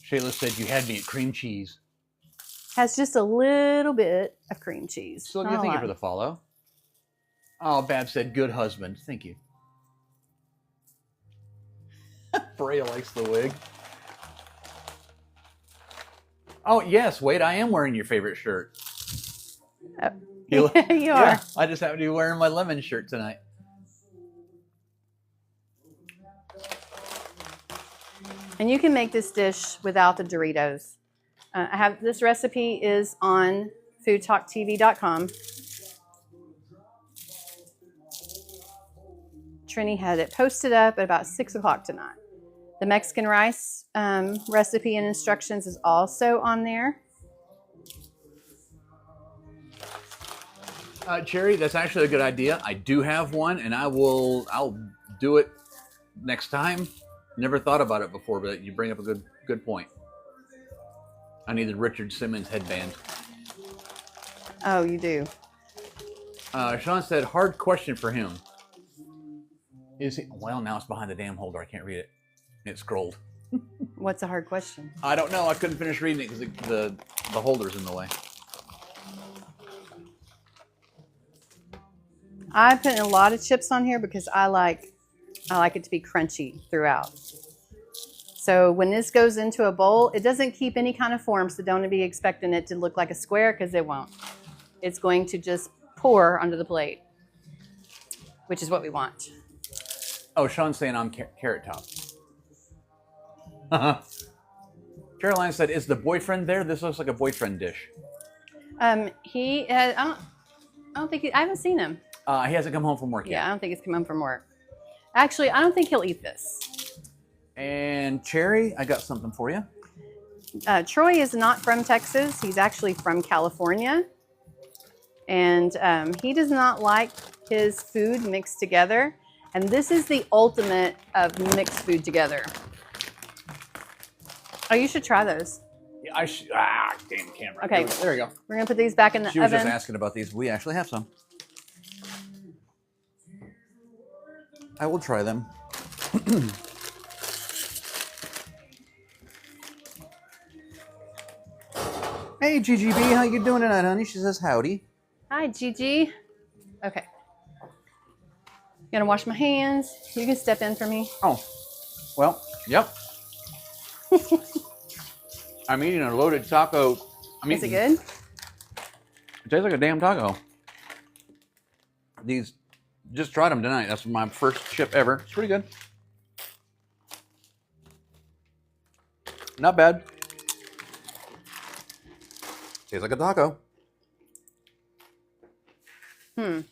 Shayla said you had me at cream cheese.
Has just a little bit of cream cheese.
So good. Thank you for the follow. Oh, Bab said good husband. Thank you. Freya likes the wig. Oh, yes. Wait, I am wearing your favorite shirt.
You are.
Yeah, I just happen to be wearing my lemon shirt tonight.
And you can make this dish without the Doritos. I have this recipe is on FoodtokTV.com. Trini had it posted up at about 6 o'clock tonight. The Mexican rice recipe and instructions is also on there.
Cherry, that's actually a good idea. I do have one, and I'll do it next time. Never thought about it before, but you bring up a good point. I need the Richard Simmons headband.
Oh, you do.
Sean said, hard question for him. Is he? Well, now it's behind the damn holder. I can't read it. It scrolled.
What's a hard question?
I don't know. I couldn't finish reading it because the holder's in the way.
I put a lot of chips on here because I like it to be crunchy throughout. So when this goes into a bowl, it doesn't keep any kind of form, so don't be expecting it to look like a square because it won't. It's going to just pour onto the plate, which is what we want.
Oh, Sean's saying I'm Carrot Top. Caroline said, is the boyfriend there? This looks like a boyfriend dish.
He has, I haven't seen him.
He hasn't come home from work yet.
Yeah, I don't think he's come home from work. Actually, I don't think he'll eat this.
And Cherry, I got something for you.
Troy is not from Texas. He's actually from California. And he does not like his food mixed together. And this is the ultimate of mixed food together. Oh, you should try those.
Yeah, damn camera.
Okay.
There we go.
We're going to put these back in the oven.
She was just asking about these. We actually have some. I will try them. Hey, GGB, how you doing tonight, honey? She says howdy.
Hi, Gigi. Okay. Gonna wash my hands. You can step in for me.
Oh, well, yep. I'm eating a loaded taco.
Is it good?
It tastes like a damn taco. These, just tried them tonight. That's my first chip ever. It's pretty good. Not bad. Tastes like a taco. It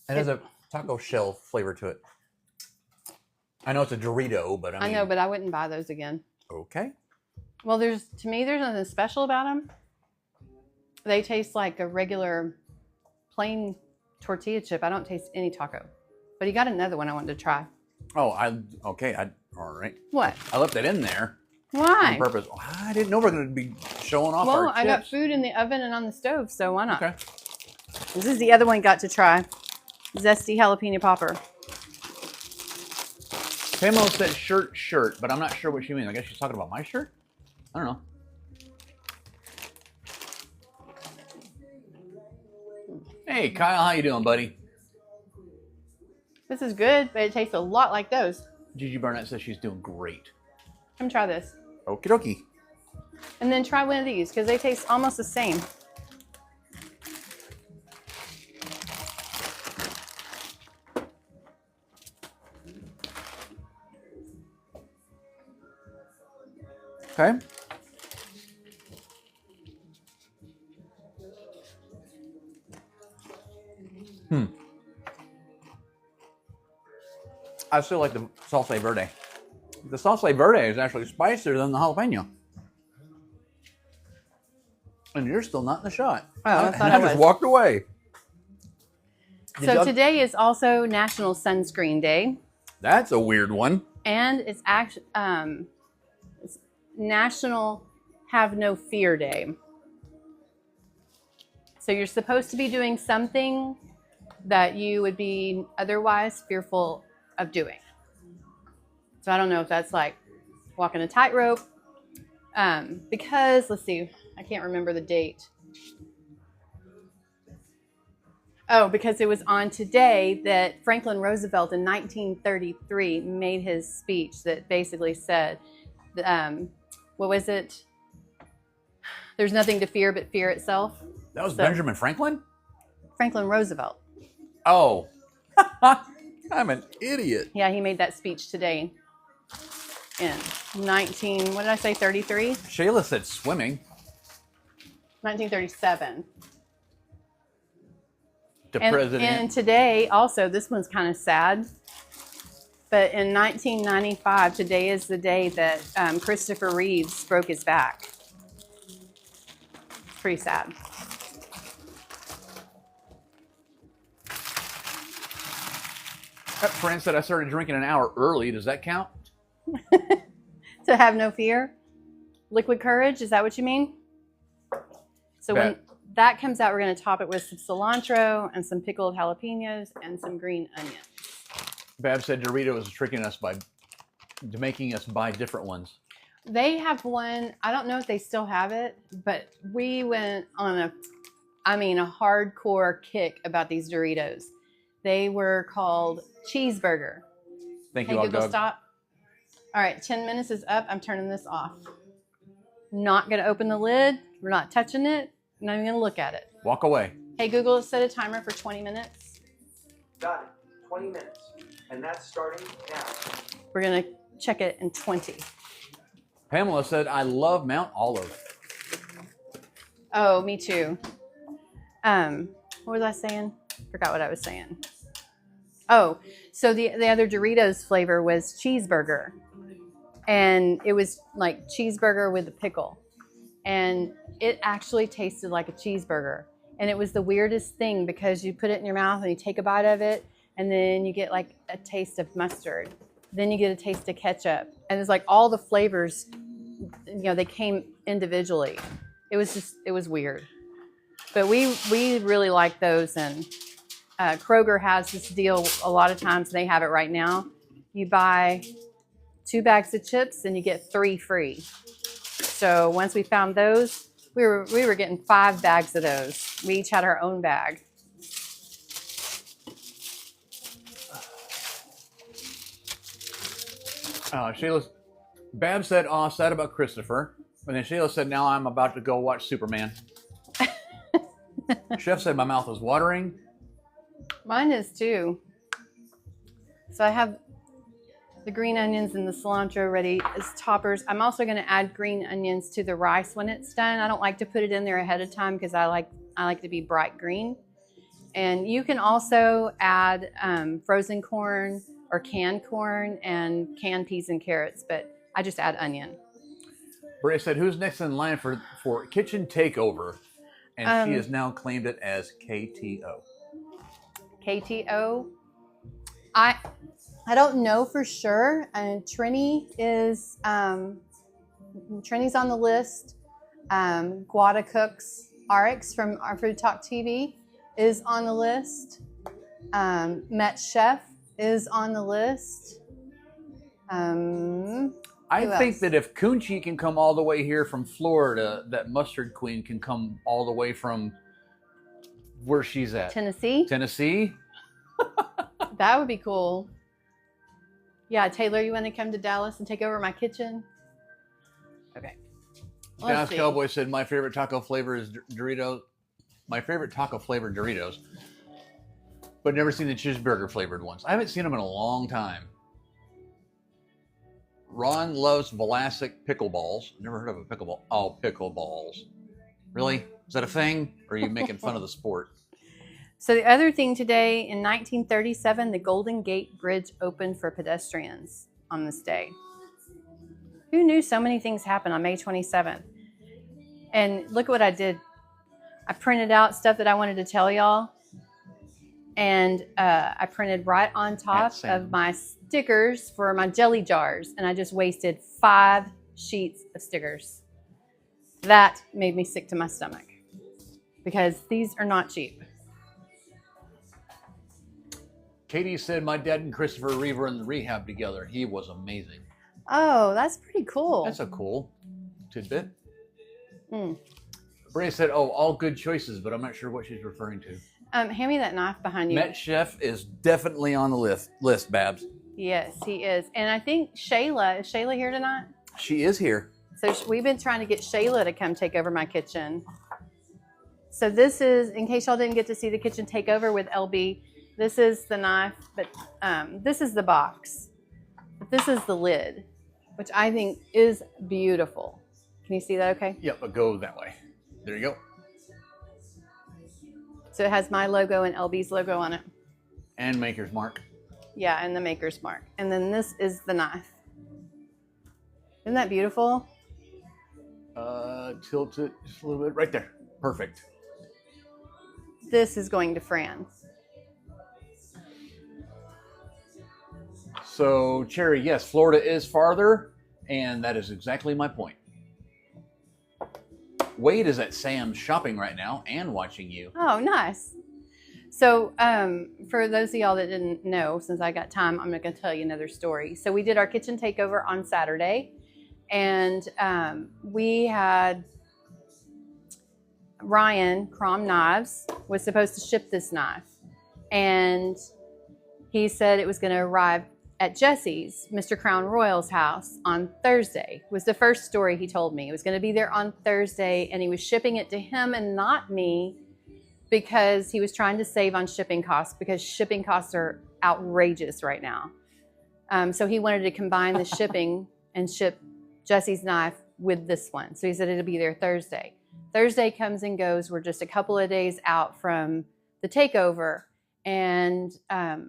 has a taco shell flavor to it. I know it's a Dorito, but
I know, but I wouldn't buy those again.
Okay.
Well, to me, there's nothing special about them. They taste like a regular plain tortilla chip. I don't taste any taco. But he got another one I wanted to try.
Oh, all right.
What?
I left it in there.
Why?
On purpose. I didn't know we were going to be showing off our chips.
I got food in the oven and on the stove, so why not?
Okay.
This is the other one you got to try. Zesty jalapeno popper.
Pamo said shirt, but I'm not sure what she means. I guess she's talking about my shirt? I don't know. Hey, Kyle, how you doing, buddy?
This is good, but it tastes a lot like those.
Gigi Barnett says she's doing great.
Come try this.
Okie dokie.
And then try one of these because they taste almost the same.
Okay. I still like the Salsa Verde. The Salsa Verde is actually spicier than the jalapeno. And you're still not in the shot.
Oh, I thought
I
I
just
was.
walked away.
So today is also National Sunscreen Day.
That's a weird one.
And it's actually it's National Have No Fear Day. So you're supposed to be doing something that you would be otherwise fearful of doing. So I don't know if that's like walking a tightrope. Because let's see, I can't remember the date. Oh, because it was on today that Franklin Roosevelt in 1933 made his speech that basically said, what was it? There's nothing to fear but fear itself.
That was Benjamin Franklin?
Franklin Roosevelt.
Oh. I'm an idiot.
Yeah, he made that speech today in 33?
Shayla said swimming.
1937.
The president.
And today, also, this one's kind of sad, but in 1995, today is the day that Christopher Reeves broke his back. It's pretty sad.
That friend said I started drinking an hour early. Does that count?
To have no fear? Liquid courage, is that what you mean? So when that comes out, we're going to top it with some cilantro and some pickled jalapenos and some green onions.
Bab said Doritos is tricking us by making us buy different ones.
They have one, I don't know if they still have it, but we went on a hardcore kick about these Doritos. They were called cheeseburger.
Thank
Hey,
you,
Google,
Doug.
stop. All right, 10 minutes is up. I'm turning this off. Not going to open the lid. We're not touching it. Not even going to look at it.
Walk away.
Hey, Google, set a timer for 20 minutes.
Got it. 20 minutes. And that's starting now.
We're going to check it in 20.
Pamela said, I love Mount Olive.
Oh, me too. What was I saying? Forgot what I was saying. Oh, so the other Doritos flavor was cheeseburger. And it was like cheeseburger with a pickle. And it actually tasted like a cheeseburger. And it was the weirdest thing because you put it in your mouth and you take a bite of it and then you get like a taste of mustard. Then you get a taste of ketchup. And it's like all the flavors, they came individually. It was weird. But we really like those. And Kroger has this deal a lot of times. They have it right now. You buy 2 bags of chips and you get 3 free. So once we found those, we were getting 5 bags of those. We each had our own bag.
Bab said, oh, sad about Christopher. And then Sheila said, now I'm about to go watch Superman. Chef said my mouth was watering.
Mine is too. So I have the green onions and the cilantro ready as toppers. I'm also going to add green onions to the rice when it's done. I don't like to put it in there ahead of time because I like to be bright green. And you can also add frozen corn or canned corn and canned peas and carrots, but I just add onion.
Bray said, who's next in line for kitchen takeover? And she has now claimed it as KTO.
KTO? I don't know for sure. And Trini is Trini's on the list. Guada Cooks RX from our FoodtokTV is on the list. Met Chef is on the list.
I think that if Kunchi can come all the way here from Florida, that Mustard Queen can come all the way from where she's at.
Tennessee.
Tennessee?
That would be cool. Yeah, Taylor, you want to come to Dallas and take over my kitchen? Okay.
Dallas Cowboy said, my favorite taco flavor is Doritos. My favorite taco flavored Doritos. But never seen the cheeseburger flavored ones. I haven't seen them in a long time. Ron loves Vlasic pickleballs. Never heard of a pickleball. Oh, pickleballs. Really? Is that a thing? Or are you making fun of the sport?
So the other thing today, in 1937, the Golden Gate Bridge opened for pedestrians on this day. Who knew so many things happened on May 27th? And look at what I did. I printed out stuff that I wanted to tell y'all. And I printed right on top of my stickers for my jelly jars. And I just wasted 5 sheets of stickers. That made me sick to my stomach. Because these are not cheap.
Katie said, my dad and Christopher Reeve were in the rehab together. He was amazing.
Oh, that's pretty cool.
That's a cool tidbit.
Mm.
Bray said, oh, all good choices, but I'm not sure what she's referring to.
Hand me that knife behind you.
Met Chef is definitely on the list, Babs.
Yes, he is. And I think Shayla, is Shayla here tonight?
She is here.
So we've been trying to get Shayla to come take over my kitchen. So this is, in case y'all didn't get to see the kitchen takeover with LB, this is the knife, but this is the box. But this is the lid, which I think is beautiful. Can you see that okay?
Yep, but go that way. There you go.
So it has my logo and LB's logo on it.
And Maker's Mark.
Yeah, and the Maker's Mark. And then this is the knife. Isn't that beautiful?
Tilt it just a little bit. Right there. Perfect.
This is going to France.
So, Cherry, yes, Florida is farther, and that is exactly my point. Wade is at Sam's shopping right now and watching you.
Oh, nice. So for those of y'all that didn't know, since I got time, I'm going to tell you another story. So we did our kitchen takeover on Saturday, and we had Ryan, Crom Knives, was supposed to ship this knife. And he said it was going to arrive at Jesse's, Mr. Crown Royal's house on Thursday. Was the first story he told me. It was going to be there on Thursday, and he was shipping it to him and not me because he was trying to save on shipping costs, because shipping costs are outrageous right now. So he wanted to combine the shipping and ship Jesse's knife with this one. So he said it'll be there Thursday. Thursday comes and goes. We're just a couple of days out from the takeover. And so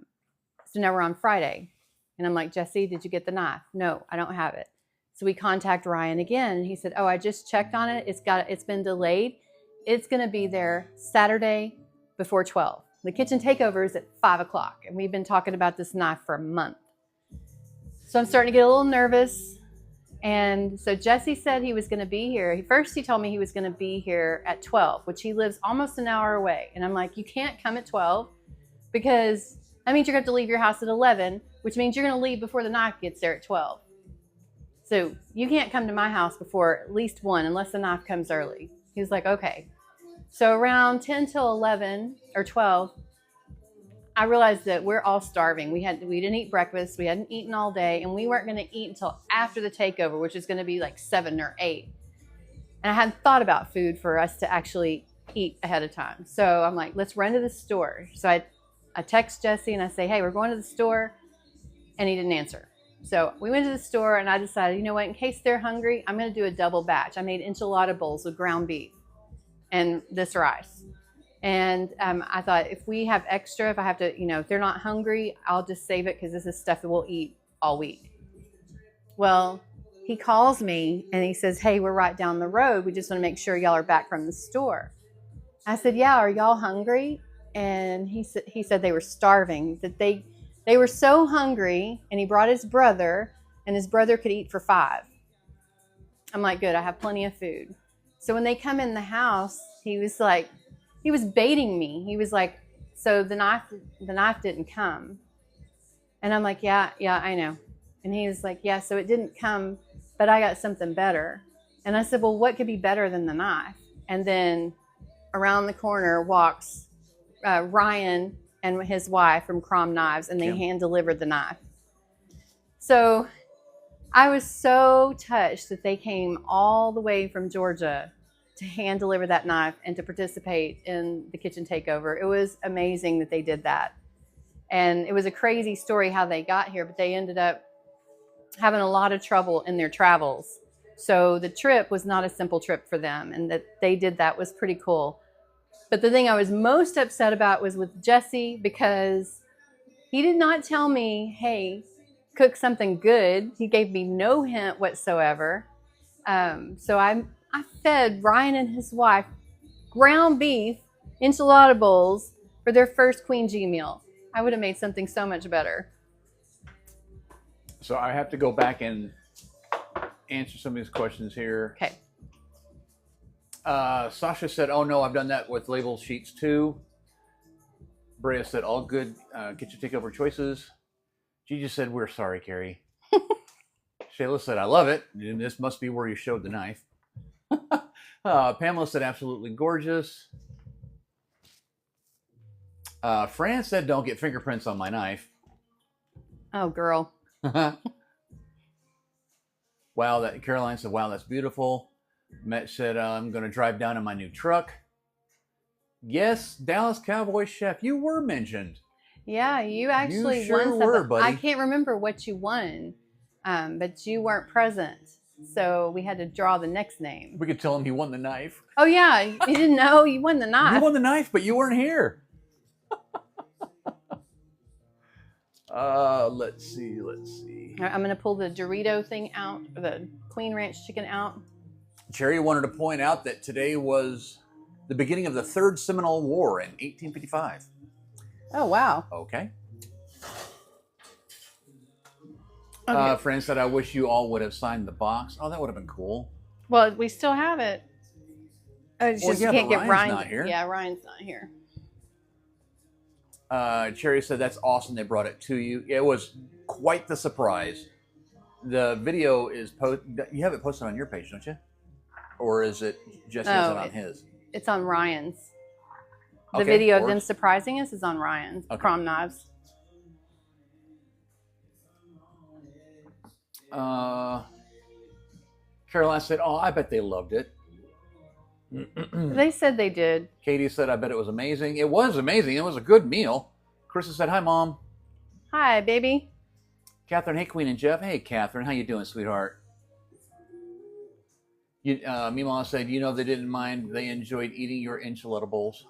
now we're on Friday. And I'm like, Jesse, did you get the knife? No, I don't have it. So we contact Ryan again, and he said, oh, I just checked on it. It's been delayed. It's going to be there Saturday before 12. The kitchen takeover is at 5 o'clock, and we've been talking about this knife for a month. So I'm starting to get a little nervous. And so Jesse said he was going to be here. First, he told me he was going to be here at 12, which he lives almost an hour away. And I'm like, you can't come at 12 because that means you're going to have to leave your house at 11, which means you're going to leave before the knife gets there at 12. So you can't come to my house before at least 1 unless the knife comes early. He was like, okay. So around 10 till 11 or 12, I realized that we're all starving. We didn't eat breakfast. We hadn't eaten all day, and we weren't going to eat until after the takeover, which is going to be like 7 or 8. And I hadn't thought about food for us to actually eat ahead of time. So I'm like, let's run to the store. So I text Jesse and I say, hey, we're going to the store. And he didn't answer. So we went to the store, and I decided, you know what, in case they're hungry, I'm going to do a double batch. I made enchilada bowls with ground beef and this rice. And I thought, if we have extra, if I have to, if they're not hungry, I'll just save it because this is stuff that we'll eat all week. Well, he calls me and he says, hey, we're right down the road. We just want to make sure y'all are back from the store. I said, yeah, are y'all hungry? And he said they were starving, that they were so hungry, and he brought his brother, and his brother could eat for 5. I'm like, good, I have plenty of food. So when they come in the house, he was baiting me. He was like, so the knife didn't come. And I'm like, yeah, I know. And he was like, yeah, so it didn't come, but I got something better. And I said, well, what could be better than the knife? And then around the corner walks Ryan and his wife from Crom Knives, and they
Kim.
hand delivered the knife. So I was so touched that they came all the way from Georgia to hand deliver that knife and to participate in the kitchen takeover. It was amazing that they did that. And it was a crazy story how they got here, but they ended up having a lot of trouble in their travels. So the trip was not a simple trip for them, and that they did that was pretty cool. But the thing I was most upset about was with Jesse, because he did not tell me, hey, cook something good. He gave me no hint whatsoever. So I fed Ryan and his wife ground beef enchilada bowls for their first Queen G meal. I would have made something so much better.
So I have to go back and answer some of these questions here.
Okay.
Sasha said, oh no, I've done that with label sheets too. Brea said, all good kitchen takeover choices. Gigi said, we're sorry, Carrie. Shayla said, I love it. This must be where you showed the knife. Pamela said, absolutely gorgeous. Fran said, don't get fingerprints on my knife.
Oh, girl.
Wow, Caroline said, wow, that's beautiful. Matt said, I'm going to drive down in my new truck. Yes, Dallas Cowboy Chef, you were mentioned.
Yeah, you actually
You sure
won
were,
something.
buddy.
I can't remember what you won, but you weren't present. So we had to draw the next name.
We could tell him he won the knife.
Oh, yeah. You didn't know you won the knife.
You won the knife, but you weren't here. Let's see.
All right, I'm going to pull the Dorito thing out, or the Queen Ranch chicken out.
Cherry wanted to point out that today was the beginning of the Third Seminole War in 1855.
Oh, wow.
Okay.
Okay.
Fran said, I wish you all would have signed the box. Oh, that would have been cool.
Well, we still have it. Oh, it's
Well,
just
yeah,
you can't
but
get
Ryan's
Ryan.
not here.
Yeah, Ryan's not here.
Cherry said, that's awesome. They brought it to you. It was quite the surprise. The video is you have it posted on your page, don't you? Or is it Jesse has it on his?
It's on Ryan's. The
Okay,
video of
course.
them surprising us is on Ryan's.
Okay.
Crom Knives.
Caroline said, oh, I bet they loved it.
They said they did.
Katie said, I bet it was amazing. It was amazing. It was a good meal. Krista said, hi, Mom.
Hi, baby.
Catherine, hey, Queen and Jeff. Hey, Catherine, how you doing, sweetheart? Mima said, you know, they didn't mind. They enjoyed eating your enchilada bowls.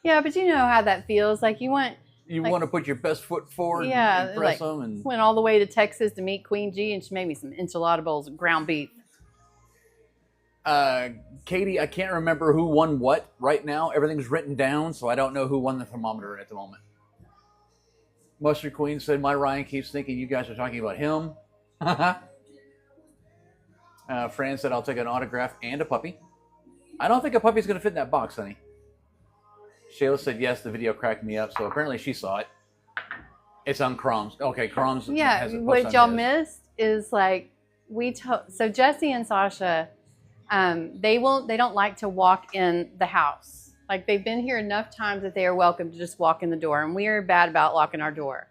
Yeah, but you know how that feels. Like you want
to put your best foot forward
Yeah,
and impress
like,
them. And
went all the way to Texas to meet Queen G, and she made me some enchilada bowls of ground beef.
Katie, I can't remember who won what right now. Everything's written down, so I don't know who won the thermometer at the moment. Mustard Queen said, my Ryan keeps thinking you guys are talking about him. Fran said, I'll take an autograph and a puppy. I don't think a puppy's going to fit in that box, honey. Shayla said, yes, the video cracked me up, so apparently she saw it. It's on Crom's. Okay, Crom's
Yeah,
has it
what
posted
y'all
on his.
missed is like so Jesse and Sasha, they don't like to walk in the house. Like they've been here enough times that they are welcome to just walk in the door, and we are bad about locking our door.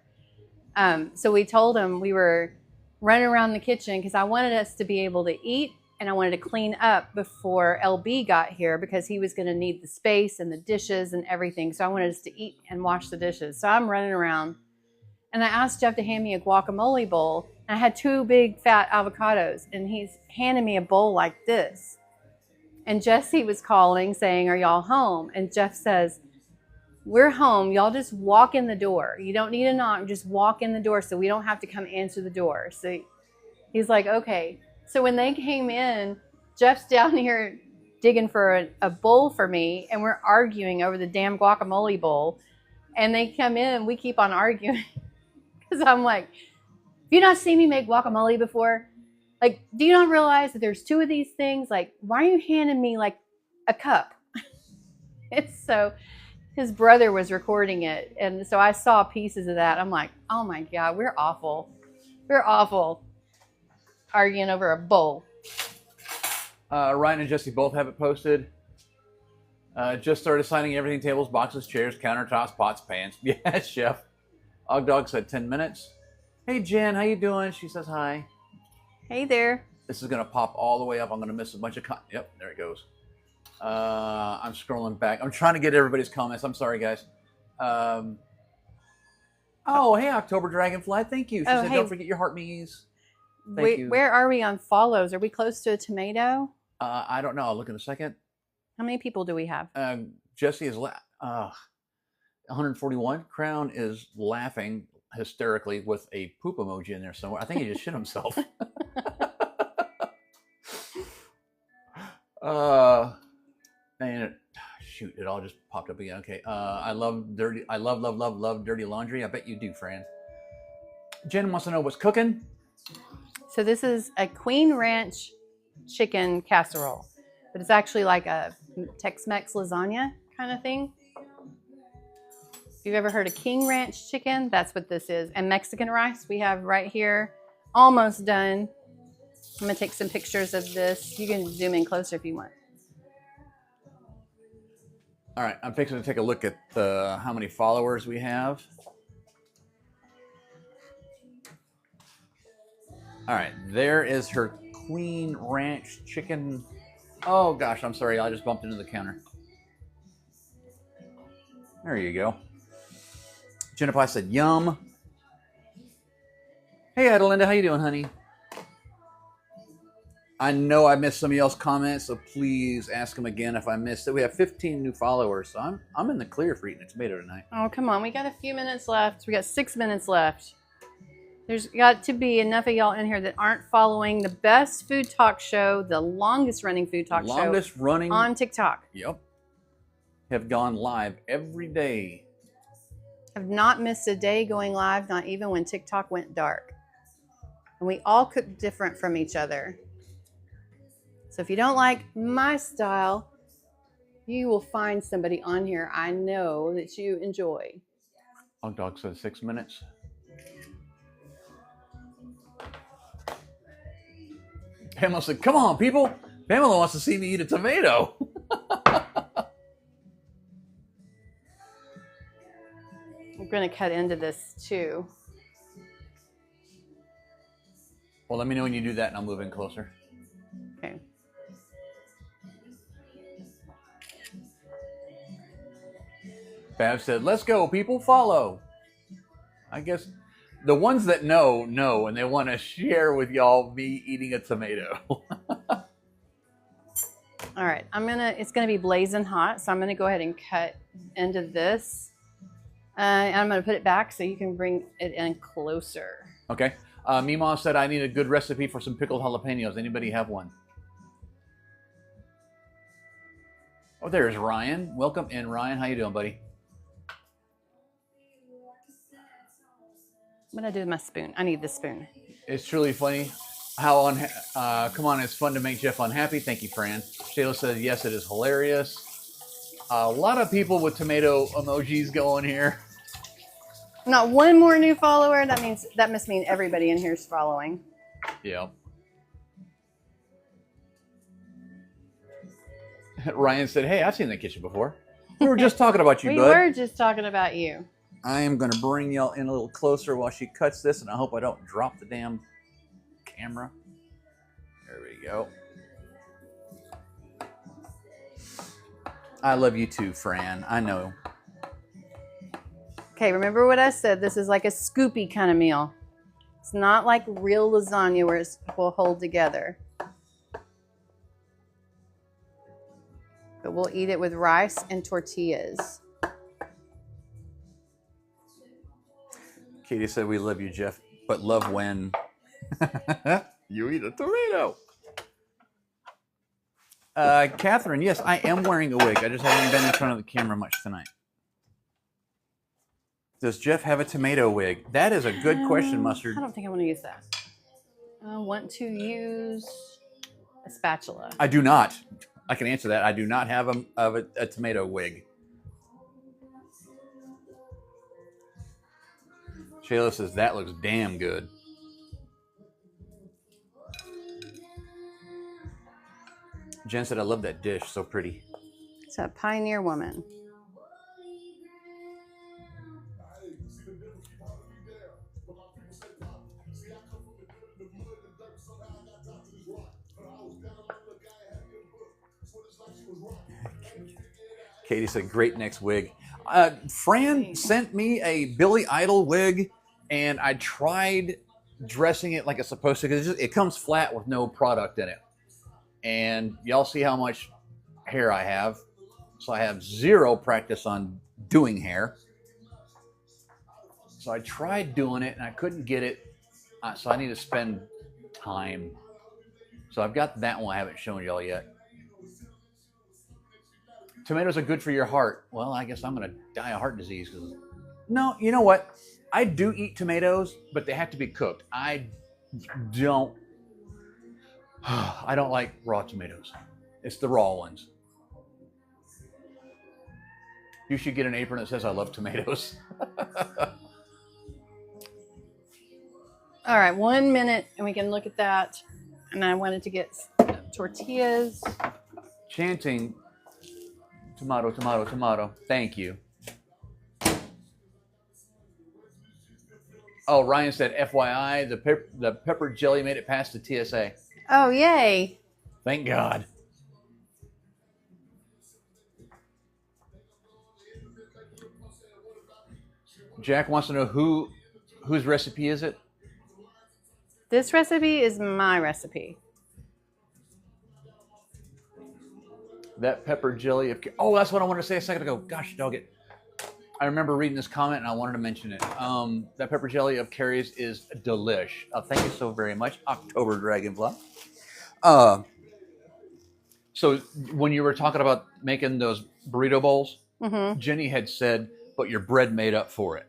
So we told them we were running around the kitchen because I wanted us to be able to eat, and I wanted to clean up before LB got here because he was going to need the space and the dishes and everything. So I wanted us to eat and wash the dishes. So I'm running around, and I asked Jeff to hand me a guacamole bowl. And I had 2 big fat avocados, and he's handing me a bowl like this. And Jesse was calling saying, are y'all home? And Jeff says, we're home. Y'all just walk in the door. You don't need a knock. Just walk in the door so we don't have to come answer the door. So he's like, okay. So when they came in, Jeff's down here digging for a bowl for me, and we're arguing over the damn guacamole bowl. And they come in, and we keep on arguing. Because I'm like, have you not seen me make guacamole before? Like, do you not realize that there's 2 of these things? Like, why are you handing me like a cup? It's so, his brother was recording it. And so I saw pieces of that. I'm like, oh my God, we're awful. We're awful. Arguing over a bowl.
Ryan and Jesse both have it posted. Just started signing everything: tables, boxes, chairs, countertops, pots, pans. Yes, chef. Og Dog said 10 minutes. Hey, Jen, how you doing? She says hi.
Hey there.
This is going to pop all the way up. I'm going to miss a bunch of Yep, there it goes. I'm scrolling back. I'm trying to get everybody's comments. I'm sorry, guys. Oh, hey, October Dragonfly. Thank you. She said,
hey.
don't forget your heart me's. Thank you.
Where are we on follows? Are we close to a tomato?
I don't know. I'll look in a second.
How many people do we have?
Jesse is 141. Crown is laughing hysterically with a poop emoji in there somewhere. I think he just shit himself. Man, shoot, it all just popped up again. Okay. I love dirty laundry. I bet you do, Fran. Jen wants to know what's cooking.
So this is a Queen Ranch chicken casserole, but it's actually like a Tex-Mex lasagna kind of thing. If you've ever heard of King Ranch chicken, that's what this is. And Mexican rice we have right here, almost done. I'm gonna take some pictures of this. You can zoom in closer if you want.
All right, I'm fixing to take a look at how many followers we have. All right, there is her Queen Ranch chicken. Oh gosh, I'm sorry, I just bumped into the counter. There you go. Jennifer said, yum. Hey, Adelinda, how you doing, honey? I know I missed some of y'all's comments, so please ask them again if I missed it. We have 15 new followers, so I'm in the clear for eating a tomato tonight.
Oh, come on. We got a few minutes left. We got 6 minutes left. There's got to be enough of y'all in here that aren't following the best food talk show, the longest running food talk show
running
on TikTok.
Yep. Have gone live every day.
Have not missed a day going live, not even when TikTok went dark. And we all cook different from each other. So if you don't like my style, you will find somebody on here I know that you enjoy.
Og Dog says 6 minutes. Pamela said, come on, people. Pamela wants to see me eat a tomato.
We're going to cut into this too.
Well, let me know when you do that and I'll move in closer.
Okay.
Bav said, let's go, people, follow. I guess the ones that know, and they want to share with y'all me eating a tomato.
All right, it's gonna be blazing hot, so I'm gonna go ahead and cut into this. And I'm gonna put it back so you can bring it in closer.
Okay. Meemaw said, I need a good recipe for some pickled jalapenos. Anybody have one? Oh, there's Ryan. Welcome in, Ryan. How you doing, buddy?
What did I do with my spoon? I need the spoon.
It's truly funny how come on, it's fun to make Jeff unhappy. Thank you, Fran. Shayla says, yes, it is hilarious. A lot of people with tomato emojis going here.
Not one more new follower. That must mean everybody in here is following.
Yeah. Ryan said, hey, I've seen that kitchen before. We were just talking about you,
we
bud.
We were just talking about you.
I am going to bring y'all in a little closer while she cuts this, and I hope I don't drop the damn camera. There we go. I love you too, Fran. I know.
Okay, remember what I said. This is like a scoopy kind of meal. It's not like real lasagna where it will hold together. But we'll eat it with rice and tortillas.
Katie said, we love you, Jeff, but love when you eat a tomato. Catherine, yes, I am wearing a wig. I just haven't been in front of the camera much tonight. Does Jeff have a tomato wig? That is a good question, Mustard.
I don't think I want to use that. I want to use a spatula.
I do not. I can answer that. I do not have a tomato wig. Shayla says, that looks damn good. Jen said, I love that dish. So pretty.
It's a pioneer woman.
Katie said, great next wig. Fran sent me a Billy Idol wig, and I tried dressing it like it's supposed to, because it comes flat with no product in it. And y'all see how much hair I have. So I have zero practice on doing hair. So I tried doing it, and I couldn't get it. So I need to spend time. So I've got that one I haven't shown y'all yet. Tomatoes are good for your heart. Well, I guess I'm going to die of heart disease. No, you know what? I do eat tomatoes, but they have to be cooked. I don't like raw tomatoes. It's the raw ones. You should get an apron that says I love tomatoes.
All right, 1 minute and we can look at that. And I wanted to get tortillas.
Chanting, tomato, tomato, tomato. Thank you. Oh, Ryan said, FYI, the pepper jelly made it past the TSA.
Oh, yay.
Thank God. Jack wants to know whose recipe is it?
This recipe is my recipe.
That pepper jelly of... Oh, that's what I wanted to say a second ago. Gosh, dog it. I remember reading this comment and I wanted to mention it. That pepper jelly of Carrie's is delish. Thank you so very much, October Dragonfly. So when you were talking about making those burrito bowls, Jenny had said, but your bread made up for it.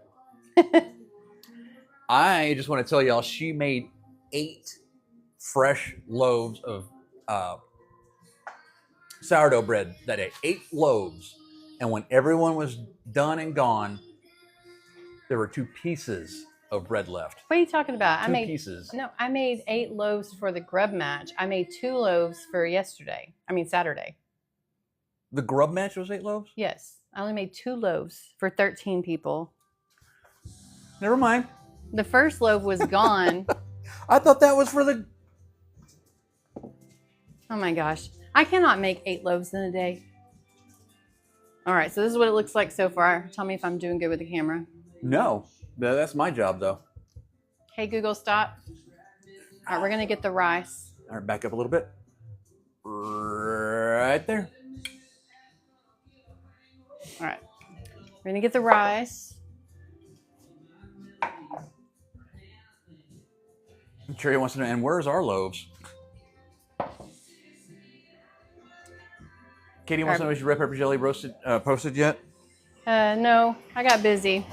I just want to tell y'all, she made 8 fresh loaves of sourdough bread that day. 8 loaves. And when everyone was done and gone, there were 2 pieces of bread left.
What are you talking about?
2 pieces.
No, I made 8 loaves for the grub match. I made 2 loaves for Saturday.
The grub match was 8 loaves?
Yes. I only made 2 loaves for 13 people.
Never mind.
The first loaf was gone.
I thought that was for the...
Oh my gosh. I cannot make 8 loaves in a day. All right, so this is what it looks like so far. Tell me if I'm doing good with the camera.
No. That's my job, though.
Hey, Google, stop. All right, we're going to get the rice.
All right, back up a little bit. Right there.
All right. We're going to get the rice.
Carrie wants to know, and where's our loaves? Katie wants to know, is your red pepper jelly posted yet?
No, I got busy.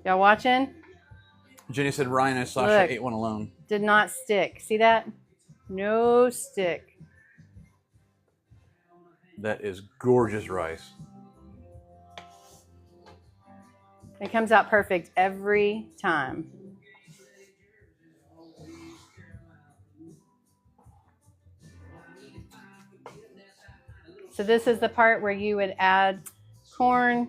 Y'all watching?
Jenny said, Ryan and Sasha ate one alone.
Did not stick. See that? No stick.
That is gorgeous rice.
It comes out perfect every time. So this is the part where you would add corn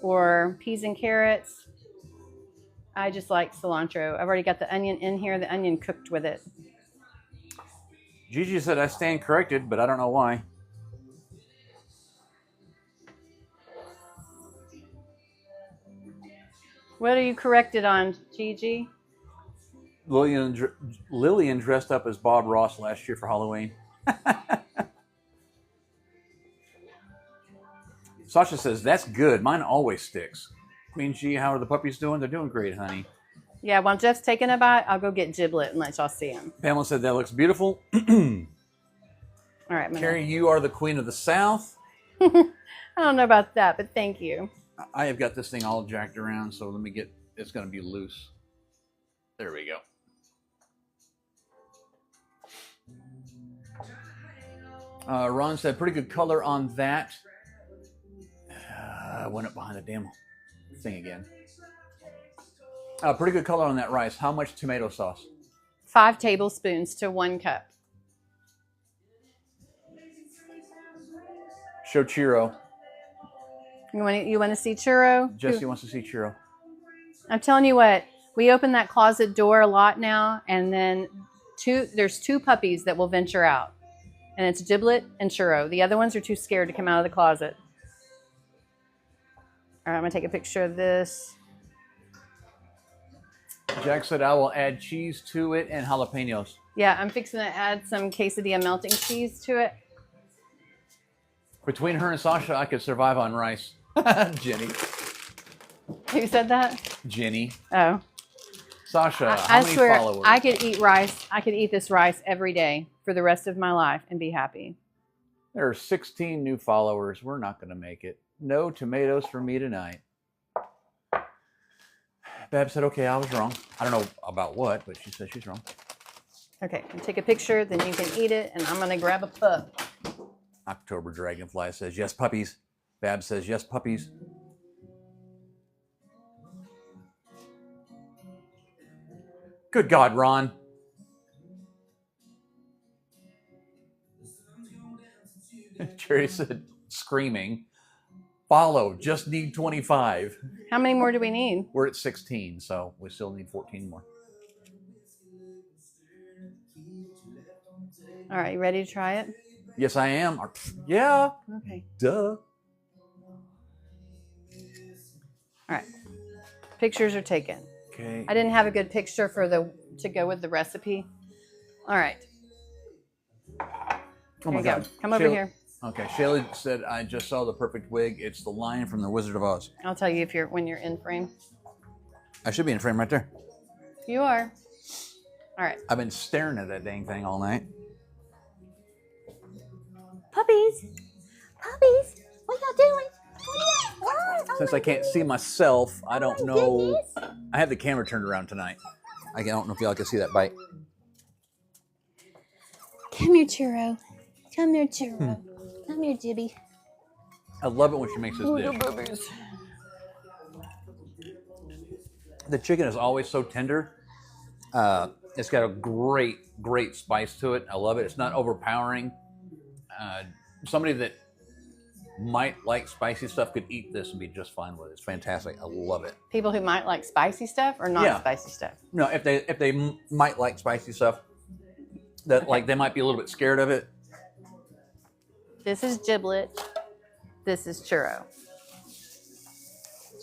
or peas and carrots. I just like cilantro. I've already got the onion in here, the onion cooked with it.
Gigi said, I stand corrected, but I don't know why.
What are you corrected on, Gigi?
Lillian dressed up as Bob Ross last year for Halloween. Sasha says, that's good. Mine always sticks. Queen G, how are the puppies doing? They're doing great, honey.
Yeah, while Jeff's taking a bite, I'll go get Giblet and let y'all see him.
Pamela said, that looks beautiful.
All right,
Carrie, you are the queen of the South.
I don't know about that, but thank you.
I have got this thing all jacked around, so let me get, it's going to be loose. There we go. Ron said, pretty good color on that. I went up behind the damn thing again. Pretty good color on that rice. How much tomato sauce?
5 tablespoons to 1 cup.
Show churro.
You want to see churro?
Jesse wants to see churro.
I'm telling you what, we open that closet door a lot now, and then there's 2 puppies that will venture out. And it's Giblet and Churro. The other ones are too scared to come out of the closet. All right, I'm going to take a picture of this.
Jack said I will add cheese to it and jalapenos.
Yeah, I'm fixing to add some quesadilla melting cheese to it.
Between her and Sasha, I could survive on rice. Jenny.
Who said that?
Jenny.
Oh.
Sasha, how
I
many
swear,
followers?
I could eat rice. I could eat this rice every day for the rest of my life and be happy.
There are 16 new followers. We're not going to make it. No tomatoes for me tonight. Bab said, okay, I was wrong. I don't know about what, but she said she's wrong.
Okay, take a picture, then you can eat it, and I'm going to grab a pup.
October Dragonfly says, yes, puppies. Bab says, yes, puppies. Good God, Ron. Jerry said, screaming. Follow, just need 25.
How many more do we need?
We're at 16, so we still need 14 more.
All right, you ready to try it?
Yes, I am. Yeah.
Okay.
Duh.
All right. Pictures are taken.
Okay.
I didn't have a good picture to go with the recipe. All right.
Oh my
Here you
God.
go. Come over here.
Okay. Shayla said, I just saw the perfect wig. It's the lion from The Wizard of Oz.
I'll tell you when you're in frame.
I should be in frame right there.
You are. All right.
I've been staring at that dang thing all night.
Puppies. Puppies. What y'all doing?
Since I can't see myself, I don't know. I have the camera turned around tonight. I don't know if y'all can see that bite.
Come here, Churro. Come here, Churro. Come here, Jibby.
I love it when she makes this dish.
Boobies.
The chicken is always so tender. It's got a great spice to it. I love it. It's not overpowering. Somebody that might like spicy stuff could eat this and be just fine with it. It's fantastic. I love it.
People who might like spicy stuff or not spicy stuff?
No, if they might like spicy stuff, that like they might be a little bit scared of it.
This is Giblet. This is Churro.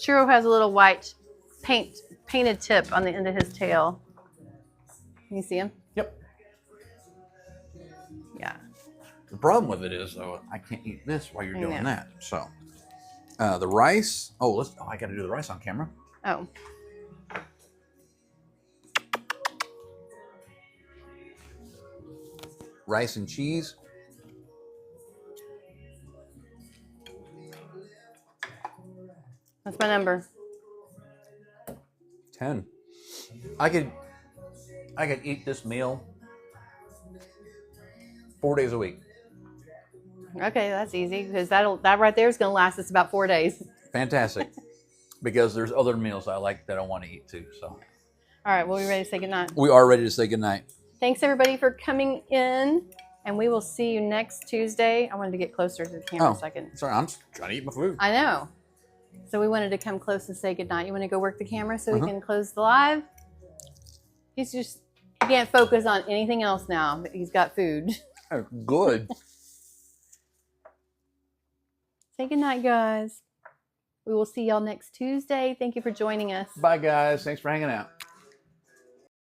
Churro has a little white painted tip on the end of his tail. Can you see him?
Yep.
Yeah.
The problem with it is, though, I can't eat this while you're doing that. So, the rice. Oh, I got to do the rice on camera.
Oh.
Rice and cheese.
That's my number.
10. I could eat this meal 4 days a week.
Okay, that's easy because that right there is going to last us about 4 days.
Fantastic. Because there's other meals I like that I want to eat too. So.
All right, well, we ready to say goodnight?
We are ready to say goodnight.
Thanks everybody for coming in, and we will see you next Tuesday. I wanted to get closer to the camera a second.
Sorry, I'm trying to eat my food.
I know. So we wanted to come close and say goodnight. You want to go work the camera so we can close the live? He can't focus on anything else now, but he's got food.
Oh, good.
Say goodnight, guys. We will see y'all next Tuesday. Thank you for joining us.
Bye, guys. Thanks for hanging out.